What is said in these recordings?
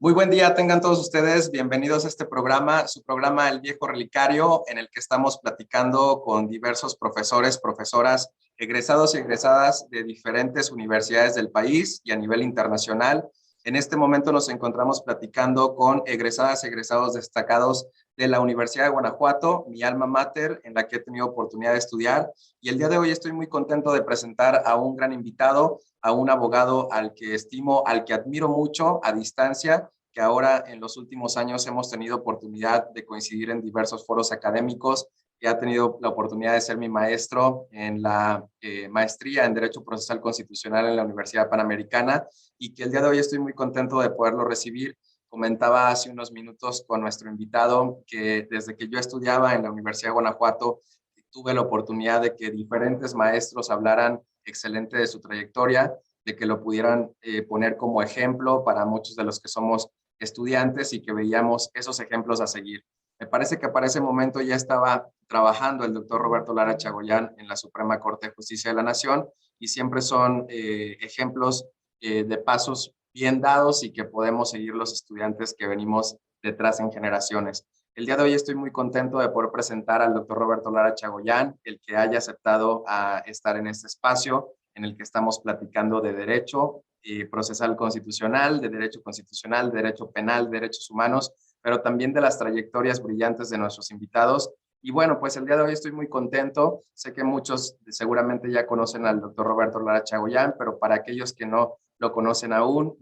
Muy buen día, tengan todos ustedes bienvenidos a este programa, su programa El Viejo Relicario, en el que estamos platicando con diversos profesores, profesoras, egresados y egresadas de diferentes universidades del país y a nivel internacional. En este momento nos encontramos platicando con egresadas y egresados destacados de la Universidad de Guanajuato, mi alma mater, en la que he tenido oportunidad de estudiar. Y el día de hoy estoy muy contento de presentar a un gran invitado, a un abogado al que estimo, al que admiro mucho a distancia, que ahora en los últimos años hemos tenido oportunidad de coincidir en diversos foros académicos, que ha tenido la oportunidad de ser mi maestro en la maestría en Derecho Procesal Constitucional en la Universidad Panamericana, y que el día de hoy estoy muy contento de poderlo recibir. Comentaba hace unos minutos con nuestro invitado que desde que yo estudiaba en la Universidad de Guanajuato, tuve la oportunidad de que diferentes maestros hablaran excelente de su trayectoria, de que lo pudieran poner como ejemplo para muchos de los que somos estudiantes y que veíamos esos ejemplos a seguir. Me parece que para ese momento ya estaba trabajando el doctor Roberto Lara Chagoyán en la Suprema Corte de Justicia de la Nación, y siempre son ejemplos de pasos bien dados y que podemos seguir los estudiantes que venimos detrás en generaciones. El día de hoy estoy muy contento de poder presentar al doctor Roberto Lara Chagoyán, el que haya aceptado a estar en este espacio en el que estamos platicando de derecho procesal constitucional, de derecho constitucional, de derecho penal, de derechos humanos, pero también de las trayectorias brillantes de nuestros invitados. Y bueno, pues el día de hoy estoy muy contento. Sé que muchos seguramente ya conocen al doctor Roberto Lara Chagoyán, pero para aquellos que no lo conocen aún,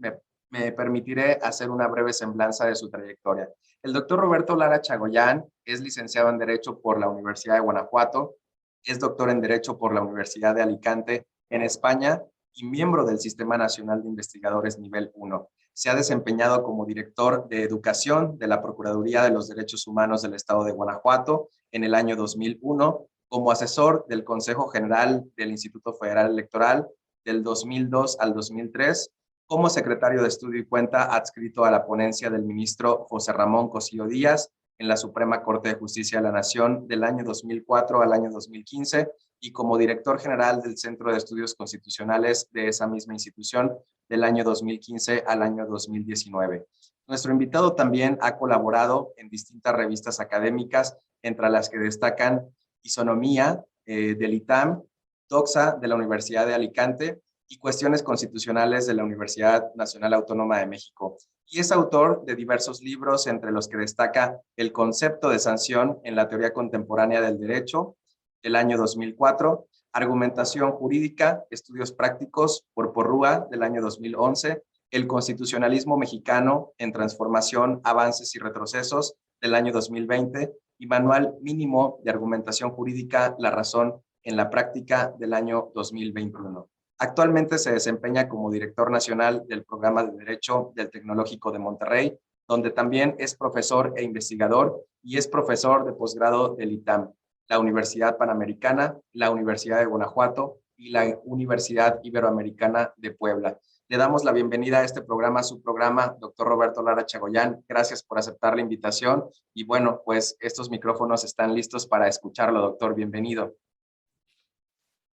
me permitiré hacer una breve semblanza de su trayectoria. El doctor Roberto Lara Chagoyán es licenciado en Derecho por la Universidad de Guanajuato, es doctor en Derecho por la Universidad de Alicante en España y miembro del Sistema Nacional de Investigadores Nivel 1. Se ha desempeñado como director de Educación de la Procuraduría de los Derechos Humanos del Estado de Guanajuato en el año 2001, como asesor del Consejo General del Instituto Federal Electoral del 2002 al 2003, como secretario de Estudio y Cuenta adscrito a la ponencia del ministro José Ramón Cosío Díaz en la Suprema Corte de Justicia de la Nación del año 2004 al año 2015, y como director general del Centro de Estudios Constitucionales de esa misma institución del año 2015 al año 2019. Nuestro invitado también ha colaborado en distintas revistas académicas, entre las que destacan Isonomía del ITAM, Doxa de la Universidad de Alicante y Cuestiones Constitucionales de la Universidad Nacional Autónoma de México. Y es autor de diversos libros, entre los que destaca El concepto de sanción en la teoría contemporánea del derecho, del año 2004, Argumentación Jurídica, Estudios Prácticos por Porrúa, del año 2011, El Constitucionalismo Mexicano en Transformación, Avances y Retrocesos, del año 2020, y Manual Mínimo de Argumentación Jurídica, La Razón en la Práctica, del año 2021. Actualmente se desempeña como director nacional del Programa de Derecho del Tecnológico de Monterrey, donde también es profesor e investigador y es profesor de posgrado del ITAM, la Universidad Panamericana, la Universidad de Guanajuato y la Universidad Iberoamericana de Puebla. Le damos la bienvenida a este programa, su programa, doctor Roberto Lara Chagoyán. Gracias por aceptar la invitación y bueno, pues estos micrófonos están listos para escucharlo, doctor. Bienvenido.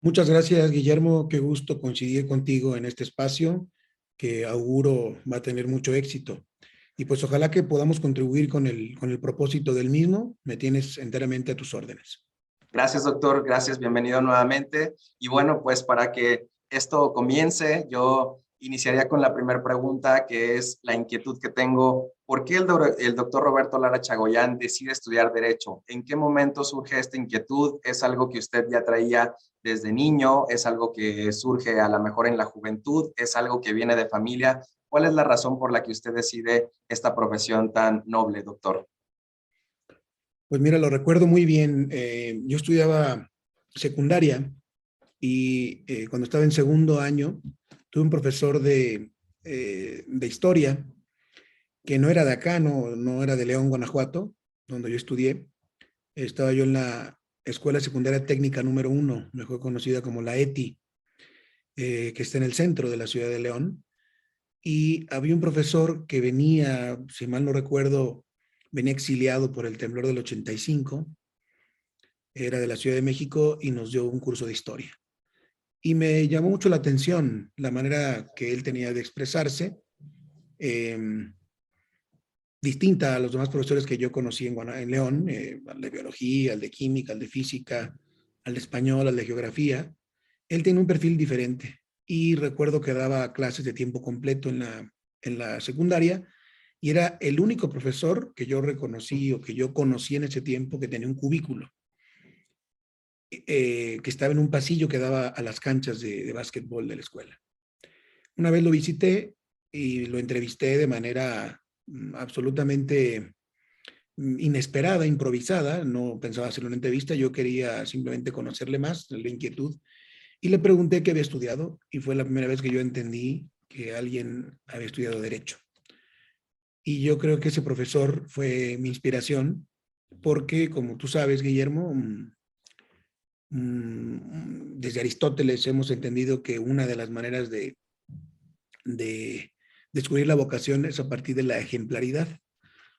Muchas gracias, Guillermo. Qué gusto coincidir contigo en este espacio que auguro va a tener mucho éxito. Y pues ojalá que podamos contribuir con el propósito del mismo. Me tienes enteramente a tus órdenes. Gracias, doctor. Gracias. Bienvenido nuevamente. Y bueno, pues para que esto comience, yo iniciaría con la primera pregunta, que es la inquietud que tengo. ¿Por qué el doctor Roberto Lara Chagoyán decide estudiar Derecho? ¿En qué momento surge esta inquietud? ¿Es algo que usted ya traía desde niño? ¿Es algo que surge a lo mejor en la juventud? ¿Es algo que viene de familia? ¿Cuál es la razón por la que usted decide esta profesión tan noble, doctor? Pues mira, lo recuerdo muy bien. Yo estudiaba secundaria y cuando estaba en segundo año tuve un profesor de historia que no era de acá, no era de León, Guanajuato, donde yo estudié. Estaba yo en la Escuela Secundaria Técnica número 1, mejor conocida como la ETI, que está en el centro de la ciudad de León. Y había un profesor que venía, si mal no recuerdo, venía exiliado por el temblor del 85, era de la Ciudad de México y nos dio un curso de historia. Y me llamó mucho la atención la manera que él tenía de expresarse. distinta a los demás profesores que yo conocí en León, al de biología, al de química, al de física, al de español, al de geografía. Él tiene un perfil diferente y recuerdo que daba clases de tiempo completo en la secundaria y era el único profesor que yo reconocí o que yo conocí en ese tiempo que tenía un cubículo, que estaba en un pasillo que daba a las canchas de básquetbol de la escuela. Una vez lo visité y lo entrevisté de manera absolutamente inesperada, improvisada, no pensaba hacer una entrevista, yo quería simplemente conocerle más, la inquietud, y le pregunté qué había estudiado, y fue la primera vez que yo entendí que alguien había estudiado Derecho. Y yo creo que ese profesor fue mi inspiración, porque como tú sabes, Guillermo, desde Aristóteles hemos entendido que una de las maneras de descubrir la vocación es a partir de la ejemplaridad,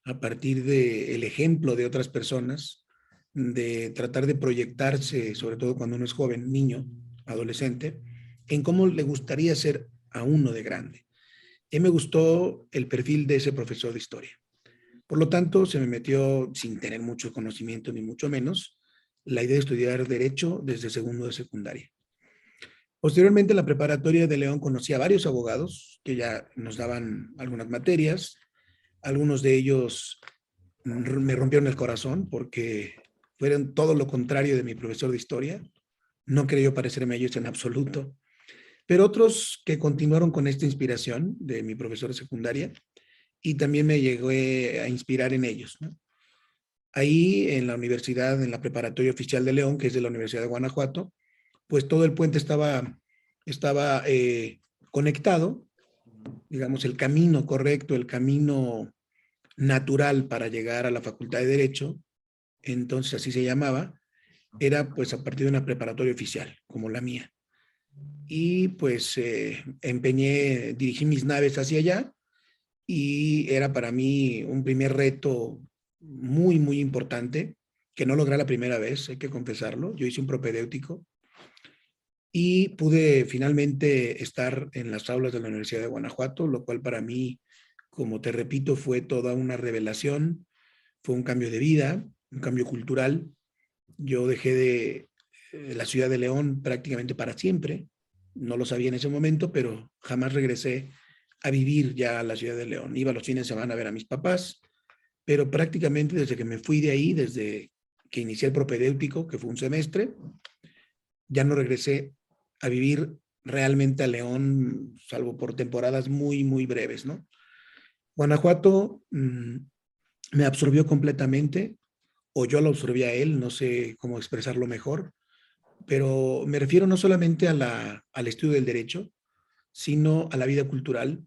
a partir del ejemplo de otras personas, de tratar de proyectarse, sobre todo cuando uno es joven, niño, adolescente, en cómo le gustaría ser a uno de grande. Y me gustó el perfil de ese profesor de historia. Por lo tanto, se me metió, sin tener mucho conocimiento ni mucho menos, la idea de estudiar Derecho desde segundo de secundaria. Posteriormente, en la preparatoria de León conocí a varios abogados que ya nos daban algunas materias. Algunos de ellos me rompieron el corazón porque fueron todo lo contrario de mi profesor de historia. No creyó parecerme a ellos en absoluto. Pero otros que continuaron con esta inspiración de mi profesor de secundaria y también me llegó a inspirar en ellos, ¿no? Ahí en la universidad, en la preparatoria oficial de León, que es de la Universidad de Guanajuato, pues todo el puente estaba conectado, digamos, el camino correcto, el camino natural para llegar a la Facultad de Derecho, entonces así se llamaba, era pues a partir de una preparatoria oficial, como la mía. Y pues dirigí mis naves hacia allá y era para mí un primer reto muy, muy importante, que no logré la primera vez, hay que confesarlo. Yo hice un propedéutico y pude finalmente estar en las aulas de la Universidad de Guanajuato, lo cual para mí, como te repito, fue toda una revelación, fue un cambio de vida, un cambio cultural. Yo dejé de la ciudad de León prácticamente para siempre, no lo sabía en ese momento, pero jamás regresé a vivir ya a la ciudad de León. Iba los fines de semana a ver a mis papás, pero prácticamente desde que me fui de ahí, desde que inicié el propedéutico, que fue un semestre, ya no regresé a vivir realmente a León, salvo por temporadas muy, muy breves, ¿no? Guanajuato me absorbió completamente, o yo lo absorbí a él, no sé cómo expresarlo mejor, pero me refiero no solamente al estudio del derecho, sino a la vida cultural,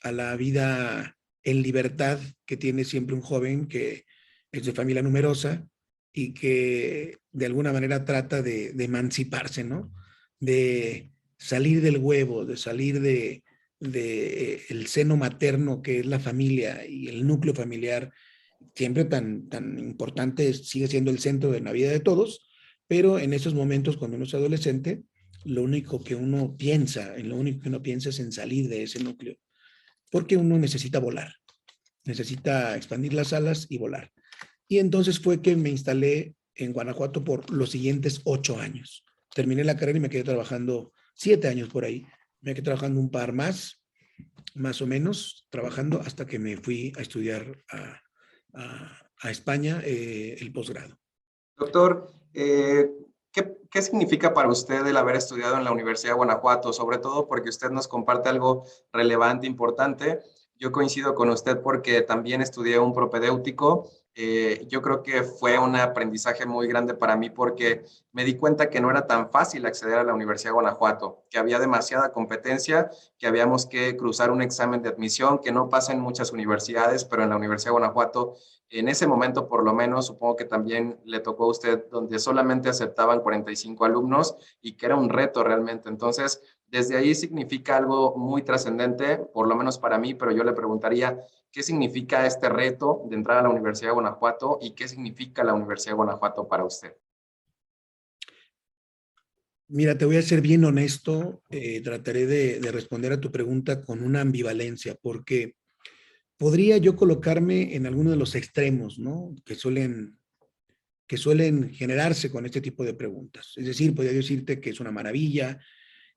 a la vida en libertad que tiene siempre un joven que es de familia numerosa y que de alguna manera trata de emanciparse, ¿no? De salir del huevo, de salir de el seno materno que es la familia y el núcleo familiar, siempre tan importante, sigue siendo el centro de la vida de todos, pero en esos momentos cuando uno es adolescente, lo único que uno piensa, en lo único que uno piensa es en salir de ese núcleo, porque uno necesita volar, necesita expandir las alas y volar. Y entonces fue que me instalé en Guanajuato por los siguientes 8 años. Terminé la carrera y me quedé trabajando 7 años por ahí. Me quedé trabajando un par más o menos, trabajando hasta que me fui a estudiar a España el posgrado. Doctor, ¿qué significa para usted el haber estudiado en la Universidad de Guanajuato? Sobre todo porque usted nos comparte algo relevante, importante. Yo coincido con usted porque también estudié un propedéutico. Yo creo que fue un aprendizaje muy grande para mí porque me di cuenta que no era tan fácil acceder a la Universidad de Guanajuato, que había demasiada competencia, que habíamos que cruzar un examen de admisión, que no pasa en muchas universidades, pero en la Universidad de Guanajuato en ese momento, por lo menos, supongo que también le tocó a usted, donde solamente aceptaban 45 alumnos y que era un reto realmente. Entonces, desde ahí significa algo muy trascendente, por lo menos para mí, pero yo le preguntaría, ¿qué significa este reto de entrar a la Universidad de Guanajuato y qué significa la Universidad de Guanajuato para usted? Mira, te voy a ser bien honesto, trataré de responder a tu pregunta con una ambivalencia, porque podría yo colocarme en alguno de los extremos, ¿no? Que suelen generarse con este tipo de preguntas. Es decir, podría decirte que es una maravilla,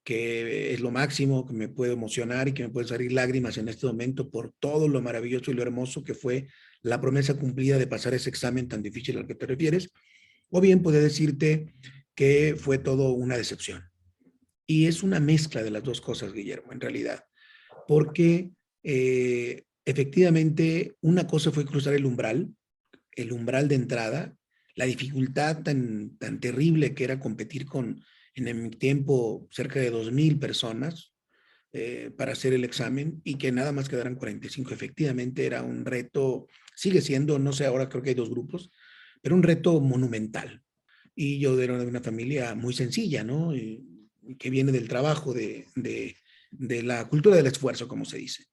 que es lo máximo, que me puede emocionar y que me pueden salir lágrimas en este momento por todo lo maravilloso y lo hermoso que fue la promesa cumplida de pasar ese examen tan difícil al que te refieres. O bien podría decirte que fue todo una decepción. Y es una mezcla de las dos cosas, Guillermo, en realidad, porque efectivamente una cosa fue cruzar el umbral de entrada, la dificultad tan terrible que era competir con, en mi tiempo, cerca de 2,000 personas para hacer el examen y que nada más quedaran 45. Efectivamente era un reto, sigue siendo, no sé, ahora creo que hay 2 grupos, pero un reto monumental. Y yo era de una familia muy sencilla, ¿no? Que viene del trabajo, de la cultura del esfuerzo, como se dice.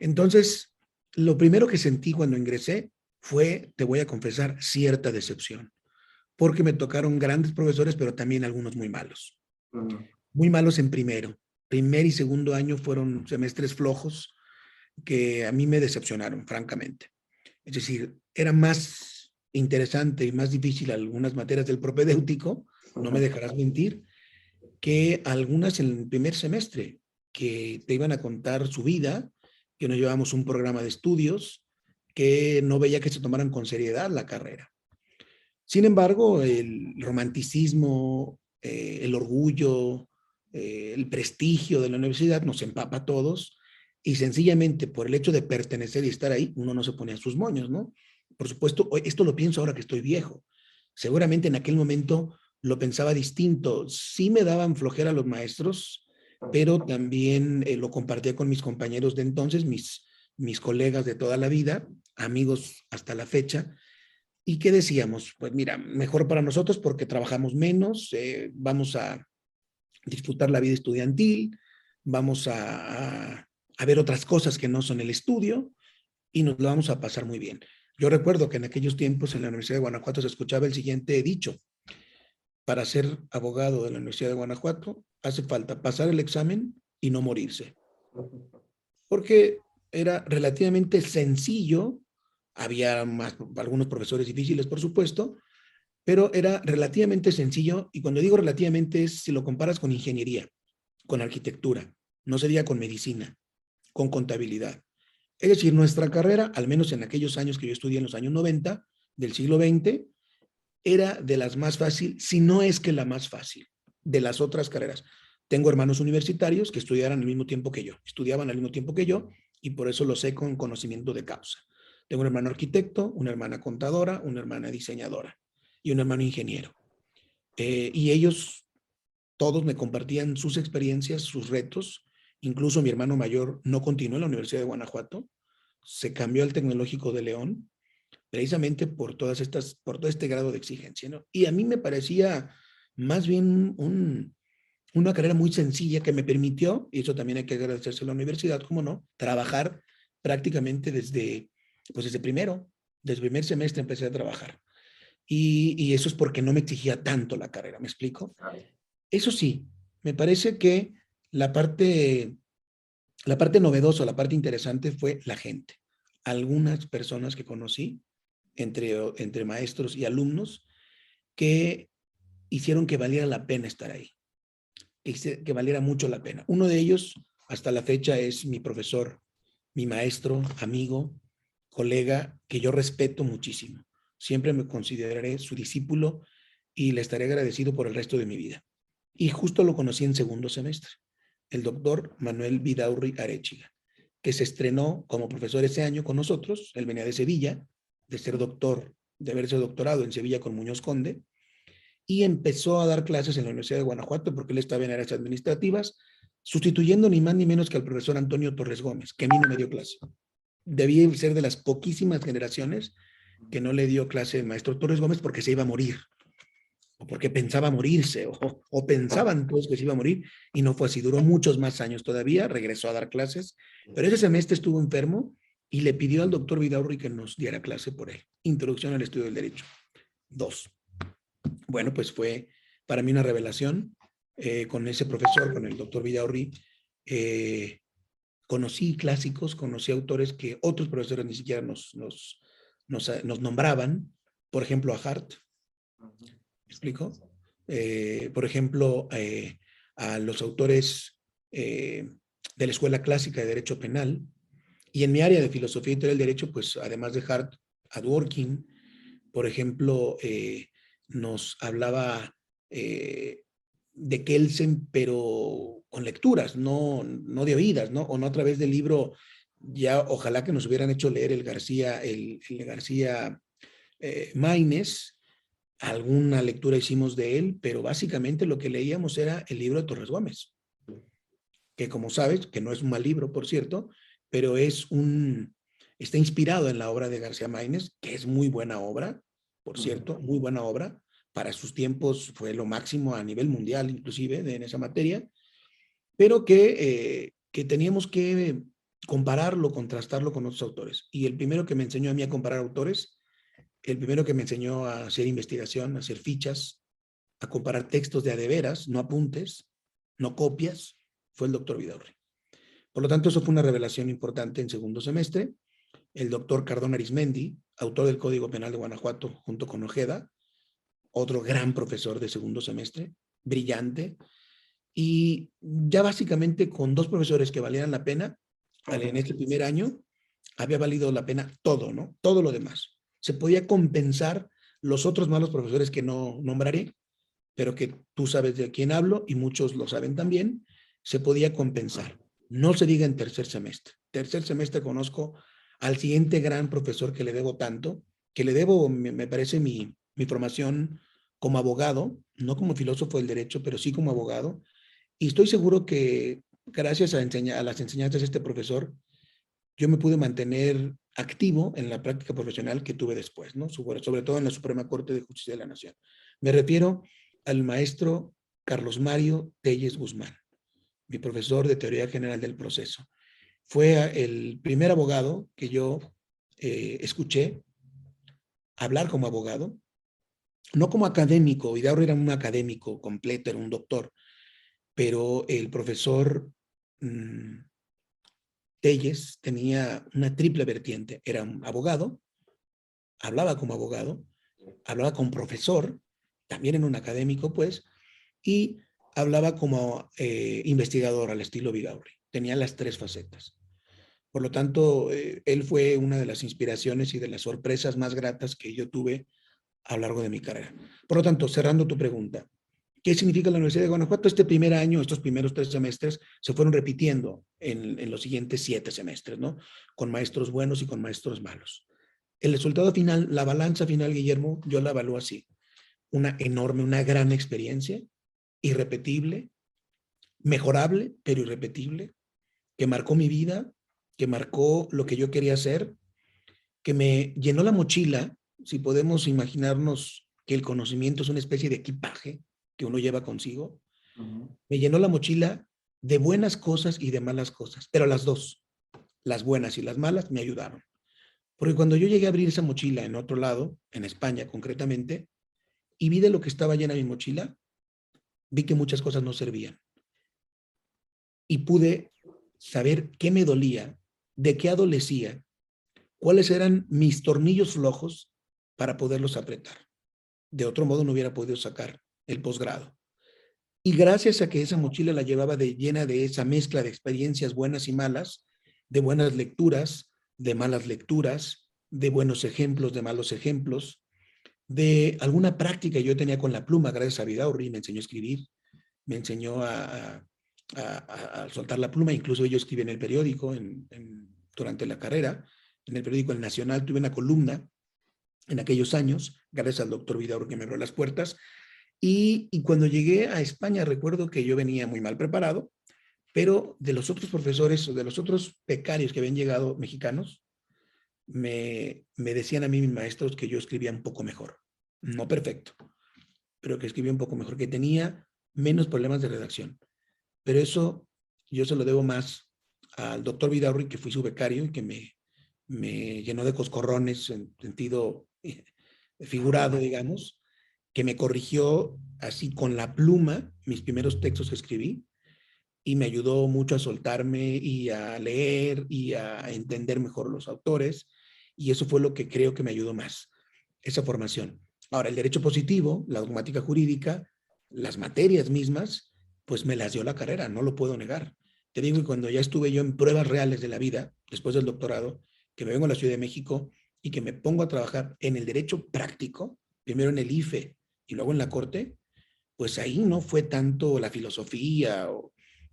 Entonces, lo primero que sentí cuando ingresé fue, te voy a confesar, cierta decepción, porque me tocaron grandes profesores, pero también algunos muy malos. Muy malos en primero. Primer y segundo año fueron semestres flojos que a mí me decepcionaron, francamente. Es decir, era más interesante y más difícil algunas materias del propedéutico, no me dejarás mentir, que algunas en el primer semestre, que te iban a contar su vida, que nos llevamos un programa de estudios, que no veía que se tomaran con seriedad la carrera. Sin embargo, el romanticismo, el orgullo, el prestigio de la universidad nos empapa a todos y sencillamente por el hecho de pertenecer y estar ahí, uno no se ponía sus moños, ¿no? Por supuesto, esto lo pienso ahora que estoy viejo. Seguramente en aquel momento lo pensaba distinto. Sí me daban flojera los maestros, pero también lo compartía con mis compañeros de entonces, mis colegas de toda la vida, amigos hasta la fecha. ¿Y qué decíamos? Pues mira, mejor para nosotros porque trabajamos menos, vamos a disfrutar la vida estudiantil, vamos a ver otras cosas que no son el estudio y nos lo vamos a pasar muy bien. Yo recuerdo que en aquellos tiempos en la Universidad de Guanajuato se escuchaba el siguiente dicho: para ser abogado de la Universidad de Guanajuato hace falta pasar el examen y no morirse. Porque era relativamente sencillo, había más, algunos profesores difíciles, por supuesto, pero era relativamente sencillo, y cuando digo relativamente es si lo comparas con ingeniería, con arquitectura, no sería con medicina, con contabilidad. Es decir, nuestra carrera, al menos en aquellos años que yo estudié en los años 90 del siglo XX, era de las más fáciles, si no es que la más fácil de las otras carreras. Tengo hermanos universitarios que estudiaban al mismo tiempo que yo, estudiaban al mismo tiempo que yo, y por eso lo sé con conocimiento de causa. Tengo un hermano arquitecto, una hermana contadora, una hermana diseñadora y un hermano ingeniero. Y ellos todos me compartían sus experiencias, sus retos. Incluso mi hermano mayor no continuó en la Universidad de Guanajuato, se cambió al Tecnológico de León, precisamente por por todo este grado de exigencia, ¿no? Y a mí me parecía más bien una carrera muy sencilla que me permitió, y eso también hay que agradecerse a la universidad, como no, trabajar prácticamente pues desde el primer semestre empecé a trabajar. Y eso es porque no me exigía tanto la carrera, ¿me explico? Eso sí, me parece que la parte, la parte novedosa, la parte interesante fue la gente. Algunas personas que conocí, entre maestros y alumnos, que hicieron que valiera la pena estar ahí, que valiera mucho la pena. Uno de ellos, hasta la fecha, es mi profesor, mi maestro, amigo, colega, que yo respeto muchísimo. Siempre me consideraré su discípulo y le estaré agradecido por el resto de mi vida. Y justo lo conocí en segundo semestre, el doctor Manuel Vidaurri Arechiga, que se estrenó como profesor ese año con nosotros. Él venía de Sevilla, de ser doctor, de haberse doctorado en Sevilla con Muñoz Conde, y empezó a dar clases en la Universidad de Guanajuato porque él estaba en áreas administrativas, sustituyendo ni más ni menos que al profesor Antonio Torres Gómez, que a mí no me dio clase. Debí ser de las poquísimas generaciones que no le dio clase el maestro Torres Gómez porque se iba a morir, o porque pensaba morirse, o pensaban todos que se iba a morir, y no fue así. Duró muchos más años todavía, regresó a dar clases, pero ese semestre estuvo enfermo y le pidió al doctor Vidaurri que nos diera clase por él. Introducción al estudio del derecho. 2. Bueno, pues fue para mí una revelación con ese profesor, con el doctor Vidaurri, conocí clásicos, conocí autores que otros profesores ni siquiera nos nombraban, por ejemplo, a Hart, ¿me explico? Por ejemplo, a los autores de la Escuela Clásica de Derecho Penal, y en mi área de filosofía y teoría del derecho, pues además de Hart, a Dworkin, por ejemplo, nos hablaba de Kelsen, pero con lecturas, no de oídas, ¿no? O no a través del libro. Ya ojalá que nos hubieran hecho leer el García Maínez, alguna lectura hicimos de él, pero básicamente lo que leíamos era el libro de Torres Gómez, que como sabes, que no es un mal libro, por cierto, pero está inspirado en la obra de García Maínez, que es muy buena obra, por cierto, muy buena obra. Para sus tiempos fue lo máximo a nivel mundial, inclusive, en esa materia, pero que teníamos que compararlo, contrastarlo con otros autores. Y el primero que me enseñó a mí a comparar autores, el primero que me enseñó a hacer investigación, a hacer fichas, a comparar textos de a de veras, no apuntes, no copias, fue el doctor Vidaurri. Por lo tanto, eso fue una revelación importante en segundo semestre. El doctor Cardón Arismendi, autor del Código Penal de Guanajuato, junto con Ojeda, otro gran profesor de segundo semestre, brillante, y ya básicamente con dos profesores que valieran la pena, en este primer año, había valido la pena todo, ¿no? Todo lo demás. Se podía compensar los otros malos profesores que no nombraré, pero que tú sabes de quién hablo y muchos lo saben también, se podía compensar. No se diga en tercer semestre. Tercer semestre conozco al siguiente gran profesor que le debo tanto, que le debo, me parece, mi formación como abogado, no como filósofo del derecho, pero sí como abogado. Y estoy seguro que gracias a las enseñanzas de este profesor, yo me pude mantener activo en la práctica profesional que tuve después, ¿no? Sobre todo en la Suprema Corte de Justicia de la Nación. Me refiero al maestro Carlos Mario Telles Guzmán, mi profesor de Teoría General del Proceso. Fue el primer abogado que yo escuché hablar como abogado, no como académico. Vidaurri era un académico completo, era un doctor, pero el profesor Telles tenía una triple vertiente. Era un abogado, hablaba como abogado, hablaba como profesor, también en un académico, pues, y hablaba como investigador al estilo Vidaurri. Tenía las tres facetas. Por lo tanto, él fue una de las inspiraciones y de las sorpresas más gratas que yo tuve a lo largo de mi carrera. Por lo tanto, cerrando tu pregunta, ¿qué significa la Universidad de Guanajuato? Este primer año, estos primeros 3 semestres, se fueron repitiendo en los siguientes 7 semestres, ¿no? Con maestros buenos y con maestros malos. El resultado final, la balanza final, Guillermo, yo la evalúo así. Una enorme, una gran experiencia, irrepetible, mejorable, pero irrepetible, que marcó mi vida, que marcó lo que yo quería hacer, que me llenó la mochila, si podemos imaginarnos que el conocimiento es una especie de equipaje que uno lleva consigo, me llenó la mochila de buenas cosas y de malas cosas, pero las dos, las buenas y las malas, me ayudaron. Porque cuando yo llegué a abrir esa mochila en otro lado, en España concretamente, y vi de lo que estaba llena mi mochila, vi que muchas cosas no servían. Y pude saber qué me dolía, de qué adolecía, cuáles eran mis tornillos flojos para poderlos apretar. De otro modo no hubiera podido sacar el posgrado. Y gracias a que esa mochila la llevaba llena de esa mezcla de experiencias buenas y malas, de buenas lecturas, de malas lecturas, de buenos ejemplos, de malos ejemplos, de alguna práctica que yo tenía con la pluma, gracias a Vidaurri, me enseñó a escribir, me enseñó a soltar la pluma, incluso yo escribí en el periódico durante la carrera, en el periódico El Nacional tuve una columna en aquellos años, gracias al doctor Vidaurri que me abrió las puertas, y cuando llegué a España recuerdo que yo venía muy mal preparado, pero de los otros profesores o de los otros becarios que habían llegado mexicanos, me decían a mí mis maestros que yo escribía un poco mejor, no perfecto, pero que escribía un poco mejor, que tenía menos problemas de redacción. Pero eso yo se lo debo más al doctor Vidaurri, que fui su becario y que me llenó de coscorrones en sentido figurado, digamos, que me corrigió así con la pluma mis primeros textos que escribí, y me ayudó mucho a soltarme y a leer y a entender mejor los autores, y eso fue lo que creo que me ayudó más, esa formación. Ahora, el derecho positivo, la dogmática jurídica, las materias mismas, pues me las dio la carrera, no lo puedo negar. Te digo que cuando ya estuve yo en pruebas reales de la vida, después del doctorado, que me vengo a la Ciudad de México y que me pongo a trabajar en el derecho práctico, primero en el IFE y luego en la Corte, pues ahí no fue tanto la filosofía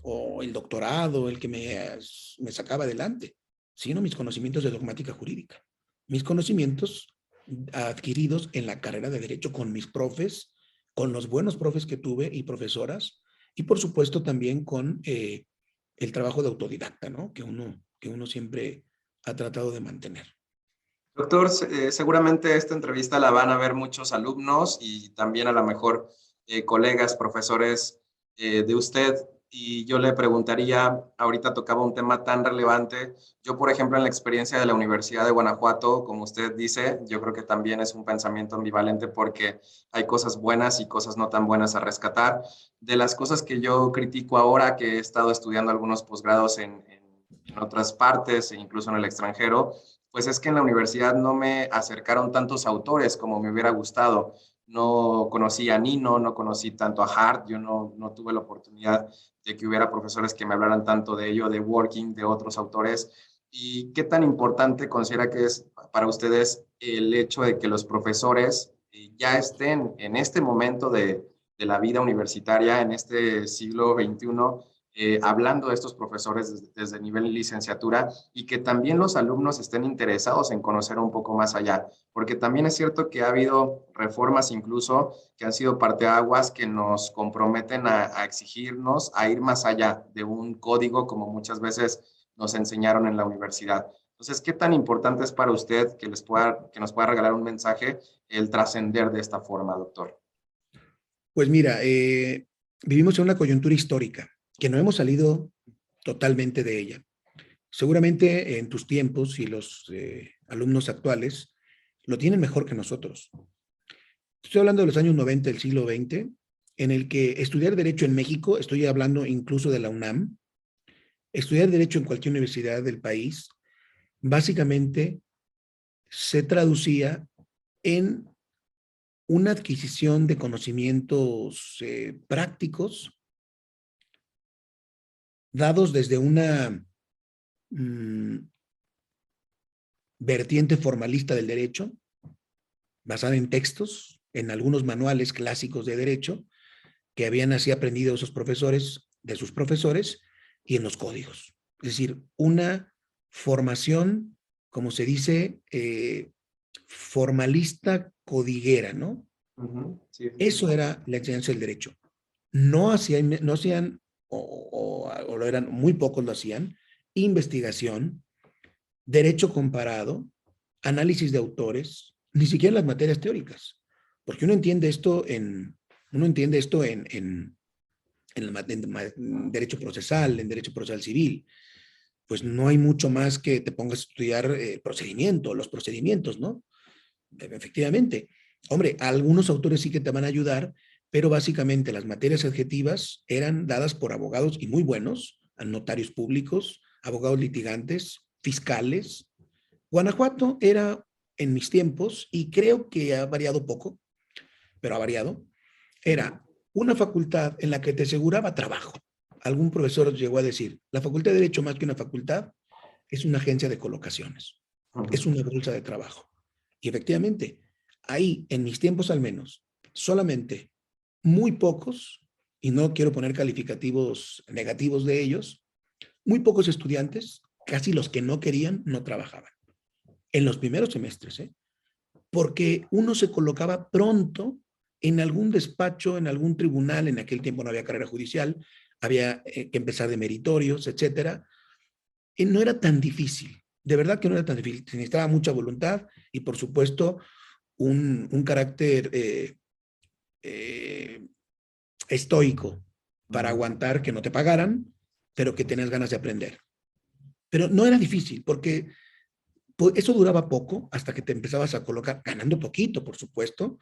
o el doctorado el que me sacaba adelante, sino mis conocimientos de dogmática jurídica, mis conocimientos adquiridos en la carrera de Derecho con mis profes, con los buenos profes que tuve y profesoras, y por supuesto también con el trabajo de autodidacta, ¿no? Que uno siempre ha tratado de mantener. Doctor, seguramente esta entrevista la van a ver muchos alumnos y también a lo mejor colegas, profesores de usted. Y yo le preguntaría, ahorita tocaba un tema tan relevante. Yo, por ejemplo, en la experiencia de la Universidad de Guanajuato, como usted dice, yo creo que también es un pensamiento ambivalente porque hay cosas buenas y cosas no tan buenas a rescatar. De las cosas que yo critico ahora, que he estado estudiando algunos posgrados en otras partes e incluso en el extranjero, pues es que en la universidad no me acercaron tantos autores como me hubiera gustado. No conocí a Nino, no conocí tanto a Hart, yo no tuve la oportunidad de que hubiera profesores que me hablaran tanto de ello, de Working, de otros autores. ¿Y qué tan importante considera que es para ustedes el hecho de que los profesores ya estén en este momento de la vida universitaria, en este siglo XXI, hablando de estos profesores desde nivel licenciatura y que también los alumnos estén interesados en conocer un poco más allá? Porque también es cierto que ha habido reformas incluso que han sido parteaguas que nos comprometen a exigirnos a ir más allá de un código como muchas veces nos enseñaron en la universidad. Entonces, ¿qué tan importante es para usted que que nos pueda regalar un mensaje el trascender de esta forma, doctor? Pues mira, vivimos en una coyuntura histórica que no hemos salido totalmente de ella. Seguramente en tus tiempos y los alumnos actuales lo tienen mejor que nosotros. Estoy hablando de los años 90 del siglo XX, en el que estudiar Derecho en México, estoy hablando incluso de la UNAM, estudiar Derecho en cualquier universidad del país, básicamente se traducía en una adquisición de conocimientos prácticos dados desde una mmm, vertiente formalista del derecho, basada en textos, en algunos manuales clásicos de derecho, que habían así aprendido esos profesores de sus profesores, y en los códigos. Es decir, una formación, como se dice, formalista codiguera, ¿no? Sí, sí, sí. Eso era la enseñanza del derecho. No hacían o lo eran, muy pocos lo hacían, investigación, derecho comparado, análisis de autores, ni siquiera las materias teóricas, porque uno entiende esto en derecho procesal, en derecho procesal civil. Pues no hay mucho más que te pongas a estudiar los procedimientos, ¿no? Efectivamente. Hombre, algunos autores sí que te van a ayudar, pero básicamente las materias adjetivas eran dadas por abogados y muy buenos, notarios públicos, abogados litigantes, fiscales. Guanajuato era en mis tiempos, y creo que ha variado poco, pero ha variado, era una facultad en la que te aseguraba trabajo. Algún profesor llegó a decir, la Facultad de Derecho, más que una facultad, es una agencia de colocaciones, es una bolsa de trabajo. Y efectivamente, ahí, en mis tiempos al menos, solamente muy pocos, y no quiero poner calificativos negativos de ellos, muy pocos estudiantes, casi los que no querían, no trabajaban. En los primeros semestres, ¿eh? Porque uno se colocaba pronto en algún despacho, en algún tribunal. En aquel tiempo no había carrera judicial, había que empezar de meritorios, etcétera. Y no era tan difícil, de verdad que no era tan difícil. Se necesitaba mucha voluntad y, por supuesto, un carácter eh, estoico para aguantar que no te pagaran, pero que tenías ganas de aprender. Pero no era difícil, porque eso duraba poco hasta que te empezabas a colocar, ganando poquito, por supuesto,